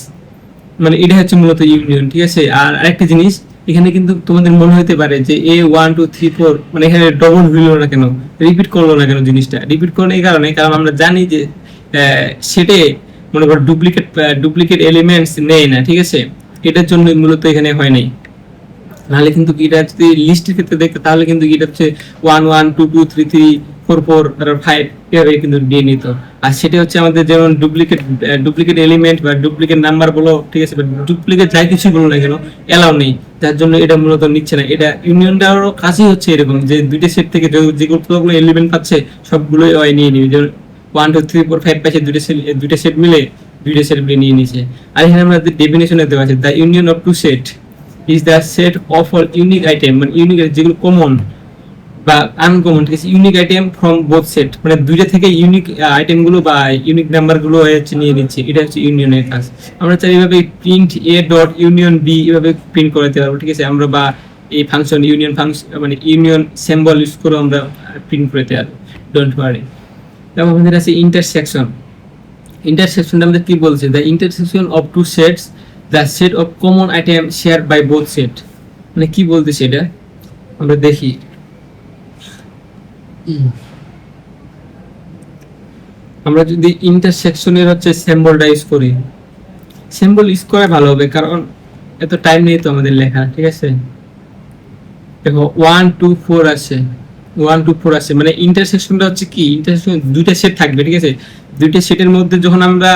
মানে এটা হচ্ছে মূলত ইউনিয়ন, ঠিক আছে। আর আরেকটা জিনিস, এখানে কিন্তু তোমাদের মনে হতে পারে যে এ 1 2 3 4, মানে এখানে ডবল হইল না কেন, রিপিট করলো না কেন, জিনিসটা রিপিট করলো এই কারণে, কারণ আমরা জানি যে সেটে মনে করো ডুপ্লিকেট এলিমেন্টস নেই না, ঠিক আছে। এটার জন্য মূলত এখানে হয় নাই। নাহলে কিন্তু এটা যদি লিস্টের ক্ষেত্রে দেখতে, তাহলে কিন্তু এটা হচ্ছে 1 1 2 2 3 3 4 4 আর 5 এভাবে কিন্তু দিয়ে নিত। আর সেটা হচ্ছে আমাদের যেমন ডুপ্লিকেট এলিমেন্ট বা ডুপ্লিকেট নাম্বার বলো, ঠিক আছে, বা ডুপ্লিকেট যাই কিছু বলো না কেন, এলাও নেই, যার জন্য এটা মূলত নিচ্ছে না। এটা ইউনিয়নটারও কাজই হচ্ছে এরকম, যে দুইটা সেট থেকে যেগুলো এলিমেন্ট পাচ্ছে সবগুলোই ওই নিয়ে নিবে। যেমন 1 2 3 4 5 পাচ্ছে, দুইটা সেট মিলে নিয়ে নিছে। আর এখানে আমাদের ডেফিনেশনে দেওয়া আছে, the union of two set is the set of all unique item, মানে ইউনিক যেগুলো কমন বা আনকমন, ঠিক আছে, unique item from both set, মানে দুইটা থেকে ইউনিক আইটেম গুলো বা ইউনিক নাম্বার গুলো হচ্ছে নিয়ে নিচ্ছে। এটা হচ্ছে ইউনিয়নের কাজ। আমরা চাই এইভাবে print A dot union B এভাবে প্রিন্ট করাতে পারবো, ঠিক আছে। আমরা বা এই ফাংশন ইউনিয়ন ফাংশন মানে ইউনিয়ন সিম্বল ইউজ করে আমরা প্রিন্ট করতে পারবো, ডোন্ট ওয়ারি। তারপর আমাদের আছে ইন্টারসেকশনটা আমাদের কি বলছে, the intersection of two sets, the set of common item shared by both set, মানে কি বলতেছে এটা আমরা দেখি। আমরা যদি ইন্টারসেকশনের হচ্ছে সিম্বলটা ইউজ করি, সিম্বল ইউজ করা ভালো হবে, কারণ এত টাইম নেই তো আমাদের লেখা, ঠিক আছে। দেখো 1 2 4 আছে, 1 2 4 আছে, মানে ইন্টারসেকশনটা হচ্ছে কি, ইন্টারসেকশন দুইটা সেট থাকবে, ঠিক আছে। দুইটা সেটের মধ্যে যখন আমরা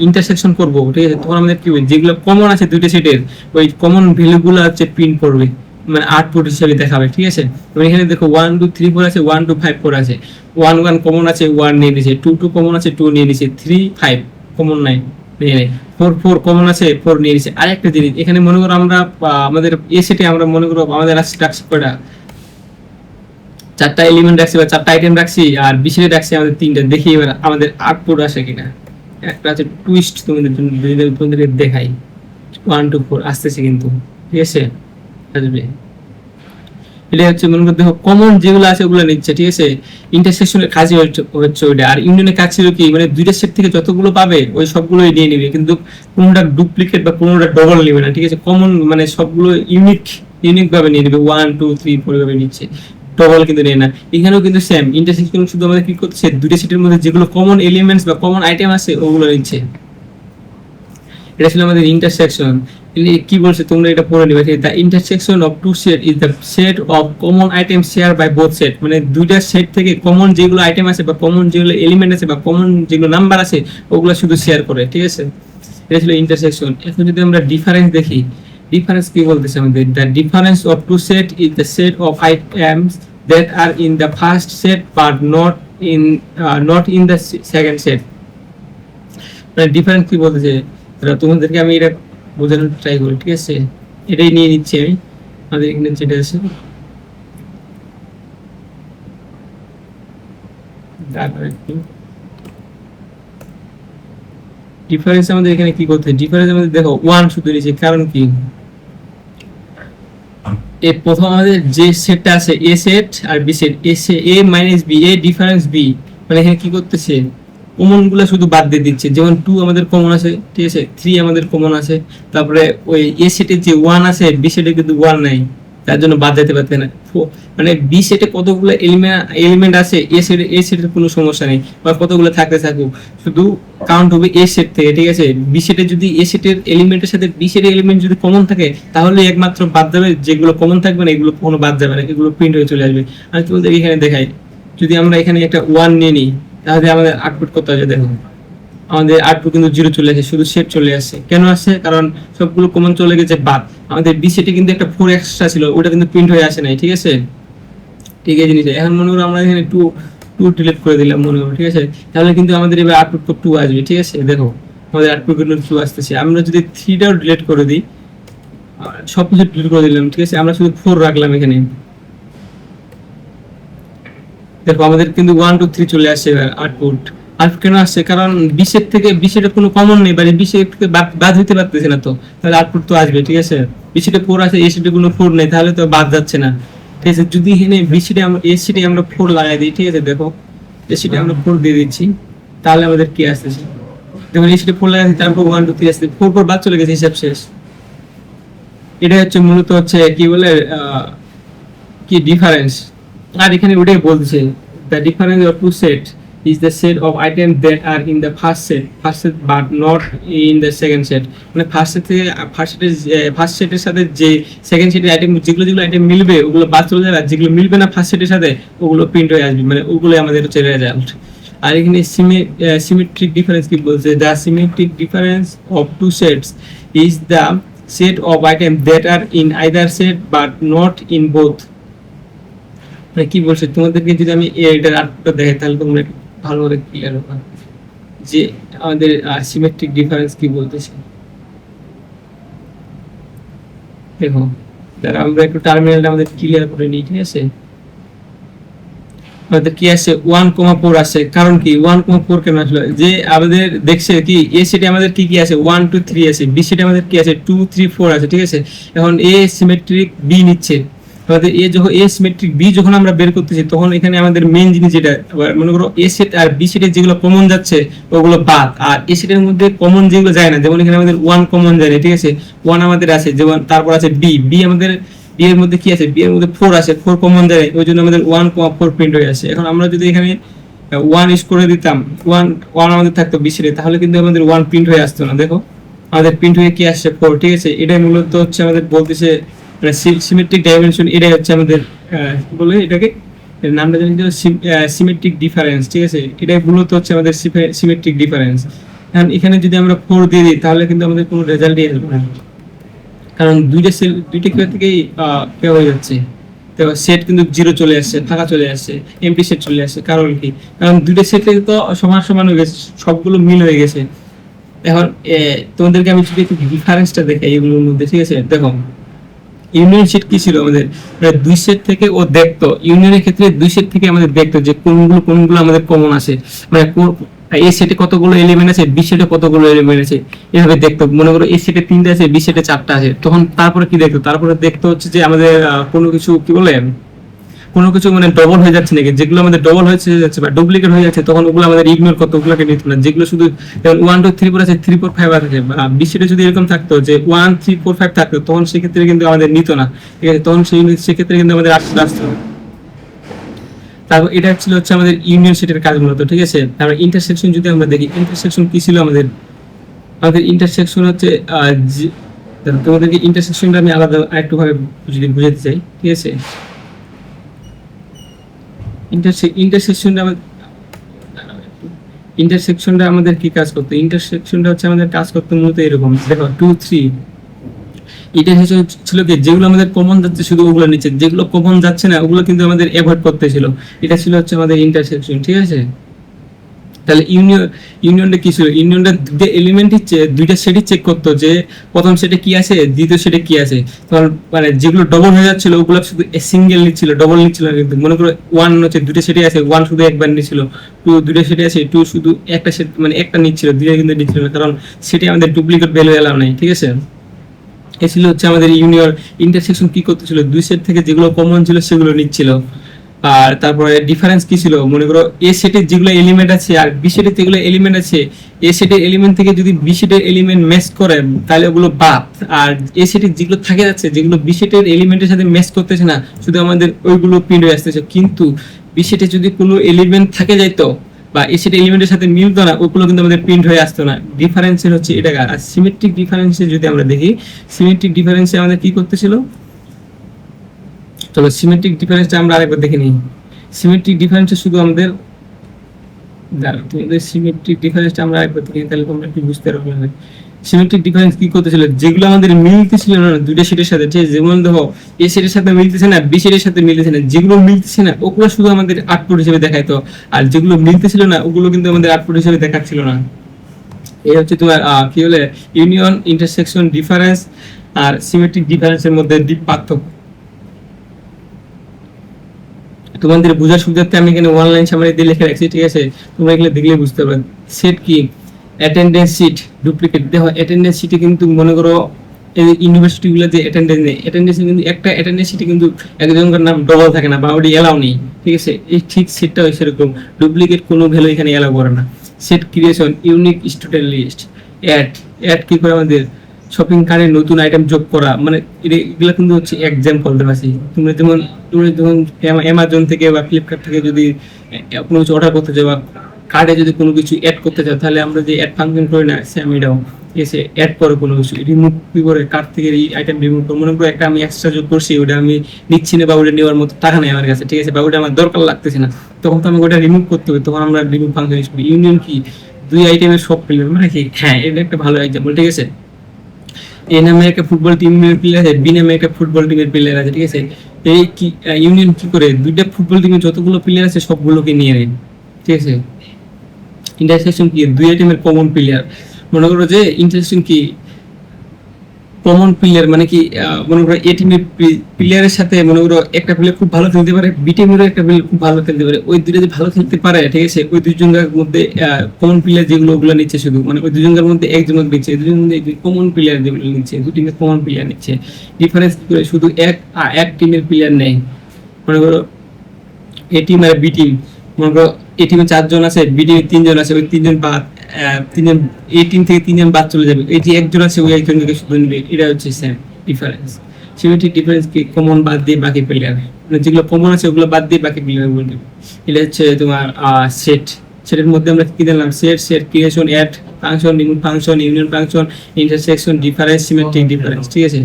ইন্টারসেকশন করব, ঠিক আছে, তখন আমাদের কি হবে, যেগুলো কমন আছে দুইটা সেটের, ওই কমন ভ্যালুগুলো হচ্ছে প্রিন্ট করবে, মানে আউটপুট হিসেবে দেখাবে, ঠিক আছে। এবং এখানে দেখো 1 2 3 4 আছে, 1 2 5 4 আছে, 1 1 কমন আছে, 1 নিয়ে নিছে, 2 2 কমন আছে, 2 নিয়ে নিছে, 3 5 কমন নাই, নিয়ে নেই, 4 4 কমন আছে, 4 নিয়ে নিছে। আরেকটা জিনিস এখানে মনে করো আমরা আমাদের এ সেটে আমরা মনে করো আমাদের রাখছি কয়টা, 4টা এলিমেন্ট রাখছি বা 4টা আইটেম রাখছি, আর বিশেষে রাখছি আমাদের 3টা। দেখি এবার আমাদের আউটপুট আসে কিনা। একটা আছে টুইস্ট, তোমাদের দেখাই, 1 2 4 আসতেছে কিন্তু, ঠিক আছে, আসবে। এটা হচ্ছে মনে করতে হবে কমন যেগুলো আছে ওগুলো নিচ্ছে, ঠিক আছে। ইন্টারসেকশনের কাজই হচ্ছে ওইটা। আর ইউনিয়নের কাজ ছিল কি, মানে দুইটা সেট থেকে যতগুলো পাবে ওই সবগুলোই নিয়ে নিবে, কিন্তু কোনোটা ডুপ্লিকেট বা কোনোটা ডবল নেবে না, ঠিক আছে। কমন মানে সবগুলো ইউনিক ভাবে নিয়ে নেবে, 1 2 3 4 ভাবে নিচ্ছে, ডবল কিন্তু নেয় না। এখানেও কিন্তু সেম, ইন্টারসেকশন শুধু আমাদের কি করছে, দুইটা সেটের মধ্যে যেগুলো কমন এলিমেন্টস বা কমন আইটেম আছে ওগুলো নিচ্ছে। এটা ছিল আমাদের ইন্টারসেকশন। কি বলছে তোমরা এটা পড়ে নিবে, the intersection of two set is the set of common item share by both set, মানে দুইটা সেট থেকে কমন যেগুলো আইটেম আছে বা কমন যেগুলো এলিমেন্ট আছে বা কমন যেগুলো নাম্বার আছে ওগুলো শুধু শেয়ার করে, ঠিক আছে। এটা ছিল ইন্টারসেকশন। এখন যদি আমরা ডিফারেন্স দেখি, ডিফারেন্স কি বলতেছে আমাদের, the difference of two set is the set of items that are in the first set but not in the second set. মানে ডিফারেন্স কি বলতেছে, তোমাদেরকে আমি এটা বোঝানোর ট্রাই করি, ঠিক আছে। এটাই নিয়ে নিচ্ছি আমি, আমাদের এখানে যেটা আছে ডিফারেন্স আমাদের এখানে কি করতে, ডিফারেন্স আমাদের দেখো 1 শুধু নিয়েছি, কারণ কি এই প্রথম আমাদের যে সেটটা আছে এ সেট আর B set, A minus B, A difference B, মানে এখানে কি করতেছে কমন গুলো শুধু বাদ দিয়ে দিচ্ছে। যেমন 2 আমাদের কমন আছে, ঠিক আছে, 3 আমাদের কমন আছে, তারপরে ওই এ সেটে যে 1 আছে বি সেটে কিন্তু 1 নাই, তার জন্য বাদ দিতে পারতে না। মানে বি সেটে কতগুলো এলিমেন্ট আছে, এ সেটের কোনো সমস্যা নেই, বা কতগুলো থাকতে থাকুক, শুধু কাউন্ট হবে এ সেট থেকে, ঠিক আছে। বি সেটে যদি এ সেটের এলিমেন্টের সাথে বি সেটের এলিমেন্ট যদি কমন থাকে তাহলে একমাত্র বাদ যাবে, যেগুলো কমন থাকবে না এগুলো কোনো বাদ যাবে না, এগুলো প্রিন্ট হয়ে চলে আসবে। আমি তোমাদের এখানে দেখাই, যদি আমরা এখানে একটা 1 নিয়ে নিই তাহলে আমাদের আউটপুট কত আছে দেখো, আমাদের আউটপুট কিন্তু 0 চলে আসে, শুধু সেট চলে আসছে। কেন আসছে? কারণ সবগুলো কমন চলে গেছে বাদ। আমাদের বি সেটে কিন্তু একটা 4 এক্সট্রা ছিল, ওটা কিন্তু প্রিন্ট হয়ে আসে নাই, ঠিক আছে। ঠিক আছে, জিনিস এখন মনে করো আমরা এখানে 2 ডিলিট করে দিলাম মনে করো, ঠিক আছে, তাহলে কিন্তু আমাদের এবার আউটপুট 2 আসবে, ঠিক আছে। দেখো আমাদের আউটপুট কিন্তু 2 আসতেছে। আমরা যদি 3টাও ডিলিট করে দিই, সবকিছু ডিলিট করে দিলাম, ঠিক আছে, আমরা শুধু 4 রাখলাম এখানে, দেখো আমাদের কিন্তু 1 2 3 চলে আসছে আউটপুট। আর কেন আসছে? কারণ বিশের থেকে বিশের কোনো কমন নেই, মানে বিশের থেকে বাদ হইতে পারতেছে না, তো তাহলে আউটপুট তো আসবে, ঠিক আছে। বিশের 4 আছে, এ সেটে কোনো 4 নেই, তাহলে তো বাদ যাচ্ছে না, ঠিক আছে। যদি এখানে বিশেটে আমরা এ সেটে আমরা 4 লাগাই দিই, ঠিক আছে, দেখো এ সেটে আমরা 4 দিয়ে দিচ্ছি, তাহলে আমাদের কি আসতেছে দেখো, এ সেটে 4 লাগাই দিই, তারপর 1 2 3 আসছে, 4 বাদ চলে গেছে, হিসাব শেষ। এটা হচ্ছে মূলত হচ্ছে কি বলে কি ডিফারেন্স। আর এখানে ওটাই বলছে, the difference of two sets is the set of items that are in the first set but not in the second set। মানে ফার্স্ট সেটের সাথে যে সেকেন্ড সেটের আইটেম, যেগুলো আইটেম মিলবে ওগুলো বাদ চলে যাবে, আর যেগুলো মিলবে না ফার্স্ট সেটের সাথে ওগুলো প্রিন্ট হয়ে আসবে, মানে ওগুলো আমাদের হচ্ছে রেজাল্ট। আর এখানে সিমেট্রিক ডিফারেন্স কি বলছে, the symmetric difference of two sets is the set of items that are in either set but not in both। কি বলছে তোমাদেরকে যদি আমি এটার আর্টটা দেখাই তাহলে তোমরা ভালোভাবে ক্লিয়ার হবে যে আমাদের সিমেট্রিক ডিফারেন্স কি বলতেছে। দেখো যারা আমরা একটু টার্মিনালটা আমাদের ক্লিয়ার করে নিই, ঠিক আছে। আমাদের কি আছে 1,4 আছে, কারণ কি 1,4 কেন আসলো? যে আমাদের দেখছে কি এ সেটে আমাদের কি আছে 1 2 3 আছে, বি সেটে আমাদের কি আছে 2 3 4 আছে, ঠিক আছে। এখন এ সিমেট্রিক বি নিচ্ছে, আমাদের এ যখন এ সিমেট্রিক বি যখন আমরা বের করতেছি তখন এখানে আমাদের মেইন জিনিস যেটা, মনে করো এ সেট আর বি সেটে যেগুলো কমন যাচ্ছে ওগুলো বাদ, আর এ সেটের মধ্যে কমন যেগুলো যায় না, যেমন এখানে আমাদের 1 কমন যায় না, ঠিক আছে, 1 আমাদের আছে, যেমন তারপর আছে বি আমাদের বি এর মধ্যে কি আছে, বি এর মধ্যে 4 আছে, 4 কমন যায়, ওই জন্য আমাদের 1,4 প্রিন্ট হয়ে আসে। এখন আমরা যদি এখানে 1 ইউজ করে দিতাম, 1 আমাদের থাকতো বি সেটে, তাহলে কিন্তু আমাদের 1 প্রিন্ট হয়ে আসতো না। দেখো আমাদের প্রিন্ট হয়ে কি আসছে 4, ঠিক আছে। এটাই মূলত হচ্ছে আমাদের বলতেছে সিমেট্রিক ডাইমেনশন, এটাই হচ্ছে আমাদের বলে এটাকে এর নামটা জানি সিমেট্রিক ডিফারেন্স, ঠিক আছে। এটাই মূলত হচ্ছে আমাদের সিমেট্রিক ডিফারেন্স। এখন এখানে যদি আমরা 4 দিয়ে দিই তাহলে কিন্তু আমাদের কোনো রেজাল্টই আসবে না, কারণ দুইটা থেকেই হয়ে যাচ্ছে, তো সেট কিন্তু 0 চলে আসছে, ফাঁকা চলে আসছে, এমটি সেট চলে আসছে। কারণ কি? কারণ দুইটা সেট থেকে তো সমান হয়ে গেছে, সবগুলো মিল হয়ে গেছে। এখন তোমাদেরকে আমি যদি একটু ডিফারেন্সটা দেখাই এগুলোর মধ্যে, ঠিক আছে। দেখো ইউনিয়ন সেট কি ছিল আমাদের, দুই সেট থেকে ও দেখতো, ইউনিয়নের ক্ষেত্রে দুই সেট থেকে আমাদের দেখতো যে কোনগুলো আমাদের কমন আছে, মানে এই সেটে কতগুলো এলিমেন্ট আছে, বি সেটে কতগুলো এলিমেন্ট আছে, এভাবে দেখতো। মনে করো এই সেটে 3টা আছে, বি সেটে 4টা আছে, তখন তারপরে কি দেখতো, তারপরে দেখতো হচ্ছে যে আমাদের কোনো কিছু কি বলে কোনো কিছু মানে ডবল হয়ে যাচ্ছে নাকি, যেগুলো আমাদের ডবল হয়ে যাচ্ছে বা ডুপ্লিকেট হয়ে যাচ্ছে তখন ওগুলো আমাদের ইগনোর করতে, ওগুলোকে নিত না। যেগুলো শুধু 1 2 3 4 আছে, 3 4 5 আছে, বিশেষে যদি এরকম থাকতো যে 1 3 4 5 থাকতো তখন সেক্ষেত্রে কিন্তু আমাদের নিত না, ঠিক আছে। তখন সেক্ষেত্রে কিন্তু আমাদের আসতো। তারপর এটা হচ্ছে আমাদের ইউনিয়ন সেটের কাজ মূলত, ঠিক আছে। তারপর ইন্টারসেকশন যদি আমরা দেখি, ইন্টারসেকশন কি ছিল আমাদের ইন্টারসেকশন হচ্ছে তোমাদেরকে ইন্টারসেকশনটা আমি আলাদা আরেকটু ভাবে যদি বুঝাতে চাই, ঠিক আছে। ইন্টারসেকশনটা আমাদের কি কাজ করতো, ইন্টারসেকশনটা হচ্ছে আমাদের কাজ করতে মূলত এরকম। দেখো 2 3 ইন্টারসেকশন ছিল কি, যেগুলো আমাদের কমন যাচ্ছে শুধু ওগুলো নিচে, যেগুলো কমন যাচ্ছে না ওগুলো কিন্তু আমাদের অ্যাভয়েড করতে ছিল। এটা ছিল হচ্ছে আমাদের ইন্টারসেকশন, ঠিক আছে। তাহলে ইউনিয়নটা কি ছিল? ইউনিয়নটা দুইটা এলিমেন্টই দুইটা সেটই চেক করতো যে প্রথম সেটে কি আছে, দ্বিতীয় সেটে কি আছে। তখন মানে যেগুলো ডবল হয়ে যাচ্ছিল ওগুলো শুধু সিঙ্গেল নিচ্ছিল, ডবল নিচ্ছিল না। কিন্তু মনে করো 1 হচ্ছে দুইটা সেটে আছে, 1 শুধু একবার নিচ্ছিল, 2 দুইটা সেটে আছে, 2 শুধু একটা সেট মানে একটা নিচ্ছিল, দুইটা কিন্তু নিচ্ছিল না, কারণ সেটে আমাদের ডুপ্লিকেট ভ্যালু এলাও নাই। ঠিক আছে, এ ছিল হচ্ছে আমাদের ইউনিয়ন। ইন্টারসেকশন কি করতেছিল? দুই সেট থেকে যেগুলো কমন ছিল সেগুলো নিচ্ছিল। আর তারপরে ডিফারেন্স কি ছিল? মনে করো এ সেটের যেগুলো এলিমেন্ট আছে আর বি সেটের যেগুলো এলিমেন্ট আছে, এ সেটের এলিমেন্ট থেকে যদি বি সেটের এলিমেন্ট ম্যাচ করে তাহলে ওগুলো বাদ। আর এ সেটের যেগুলো থাকে যাচ্ছে, যেগুলো বি সেটের এলিমেন্টের সাথে ম্যাচ করতেছে না, শুধু আমাদের ওইগুলো প্রিন্ট হয়ে আসতেছে। কিন্তু বি সেটে যদি কোনো এলিমেন্ট থাকে যাইতো বা এ সেটের এলিমেন্টের সাথে মিলতো না, ওগুলো কিন্তু আমাদের প্রিন্ট হয়ে আসতো না। ডিফারেন্সের হচ্ছে এটা। আর সিমেট্রিক ডিফারেন্সে যদি আমরা দেখি, সিমেট্রিক ডিফারেন্সে আমাদের কি করতেছিল? চলো সিমেট্রিক ডিফারেন্সটা আমরা আরেকবার দেখে নিই। সিমেট্রিক ডিফারেন্সে শুধু আমাদের তোমাদের সিমেট্রিক ডিফারেন্সটা আমরা আরেকবার দেখে নিই, তাহলে তোমরা একটু বুঝতে পারবে। সিমেট্রিক ডিফারেন্স কি করতেছিল? যেগুলো আমাদের মিলতেছিল না দুইটা সেটের সাথে, ঠিক আছে, যেমন দেখো এ সেটের সাথে মিলতেছে না, বি সেটের সাথে মিলতেছে না, যেগুলো মিলতেছে না ওগুলো শুধু আমাদের আউটপুট হিসেবে দেখাইতো, আর যেগুলো মিলতেছিল না ওগুলো কিন্তু আমাদের আউটপুট হিসেবে দেখাচ্ছিল না। এই হচ্ছে তোমার কি বলে ইউনিয়ন, ইন্টারসেকশন, ডিফারেন্স আর সিমেট্রিক ডিফারেন্সের মধ্যে ডিপ পার্থক্য। তোমাদের বোঝার সুবিধার্থে আমি এখানে অনলাইন সামারি দিয়ে লিখে রাখছি, ঠিক আছে, তোমরা এগুলো দেখলে বুঝতে পারবে। সেট কি? Attendance sheet, duplicate. দেখো অ্যাটেন্ডেন্স শিটে কিন্তু মনে করো এই ইউনিভার্সিটি গুলো যে অ্যাটেন্ডেন্স নেই, অ্যাটেন্ডেন্স কিন্তু একটা অ্যাটেন্ডেন্স শিটে কিন্তু একজনের নাম ডবল থাকে না বা ওটি এলাও নেই। ঠিক আছে, এই ঠিক সেটটা সেরকম ডুপ্লিকেট কোনো ভ্যালু এখানে এলাও করে না। Set creation, unique student list, add কি করে আমাদের শপিং কার্টে নতুন আইটেম যোগ করা, মানে এগুলো কিন্তু হচ্ছে এক্সাম্পল দেখাচ্ছি। তুমি যখন অ্যামাজন থেকে বা ফ্লিপকার্ট থেকে যদি কোনো কিছু অর্ডার করতে চাও বা কার্ডে যদি কোনো কিছু অ্যাড করতে চাও, তাহলে আমরা যে অ্যাড ফাংশন করি না, সেম এটাও এসে অ্যাড করে কোনো কিছু রিমুভ কি করে কার্ট থেকে এই আইটেম রিমুভ করে। মনে করো একটা আমি এক্সট্রা যোগ করছি, ওটা আমি নিচ্ছি না বা ওটা নেওয়ার মতো টাকা নেই আমার কাছে, ঠিক আছে, বা ওটা আমার দরকার লাগতেছে না, তখন তো আমি ওটা রিমুভ করতে হবে, তখন আমরা রিমুভ ফাংশন ইউজ করি। ইউনিয়ন কি? দুই আইটেমের সব প্লেয়ার, মানে কি, হ্যাঁ এটা একটা ভালো এক্সাম্পল। ঠিক আছে, এ নামে একটা ফুটবল টিমের প্লেয়ার আছে, বি নামে একটা ফুটবল টিমের প্লেয়ার আছে, ঠিক আছে, এই কি ইউনিয়ন কি করে? দুইটা ফুটবল টিমের যতগুলো প্লেয়ার আছে সবগুলোকে নিয়ে নেয়। ঠিক আছে, ইন্টারসেকশন কি? দুই টিমের কমন প্লেয়ার। মনে করো যে ইন্টারসেকশন কি? কমন প্লেয়ার মানে কি, মনে করো এ টিমের প্লেয়ারের সাথে মনে করো একটা প্লেয়ার খুব ভালো খেলতে পারে, বি টিমেরও একটা প্লেয়ার খুব ভালো খেলতে পারে, ওই দুইটা যে ভালো খেলতে পারে, ঠিক আছে, ওই দুইজনের মধ্যে কমন প্লেয়ার যেগুলো ওগুলো নিচ্ছে, শুধু মানে ওই দুজনের মধ্যে একজনকে নিচ্ছে, দুজনের মধ্যে কমন প্লেয়ার যেগুলো নিচ্ছে, দুই টিমের কমন প্লেয়ার নিচ্ছে। ডিফারেন্স শুধু এক টিমের প্লেয়ার নেই। মনে করো এ টিম আর বি টিম, মনে করো এ টিমে 4 জন আছে, বি টিমে 3 জন আছে, ওই 3 জন বাদ, 3 জন এ টিম থেকে 3 জন বাদ চলে যাবে, এই যে একজন আছে ওই একজনকে শুধু নিবে, এটা হচ্ছে সেম ডিফারেন্স। সিমেট্রিক ডিফারেন্স কি? কমন বাদ দিয়ে বাকি প্লেয়ার, মানে যেগুলো কমন আছে ওগুলো বাদ দিয়ে বাকি প্লেয়ার বলবে। এটা হচ্ছে তোমার সেট। সেটের মধ্যে আমরা কি দিলাম? Set creation, add function, remove function, union function, intersection, difference, symmetric difference. ঠিক আছে,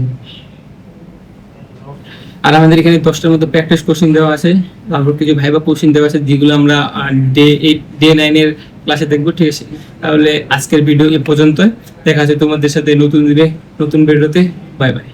আর আমাদের এখানে 10টার মতো প্র্যাকটিস কোশ্চেন দেওয়া আছে, তারপর কিছু ভাইবা কোশ্চেন দেওয়া আছে, যেগুলো আমরা ডে 9 এর ক্লাসে দেখবো। ঠিক আছে, তাহলে আজকের ভিডিও এ পর্যন্ত। দেখা যাচ্ছে তোমাদের সাথে নতুন দিনে নতুন ভিডিওতে। Bye bye.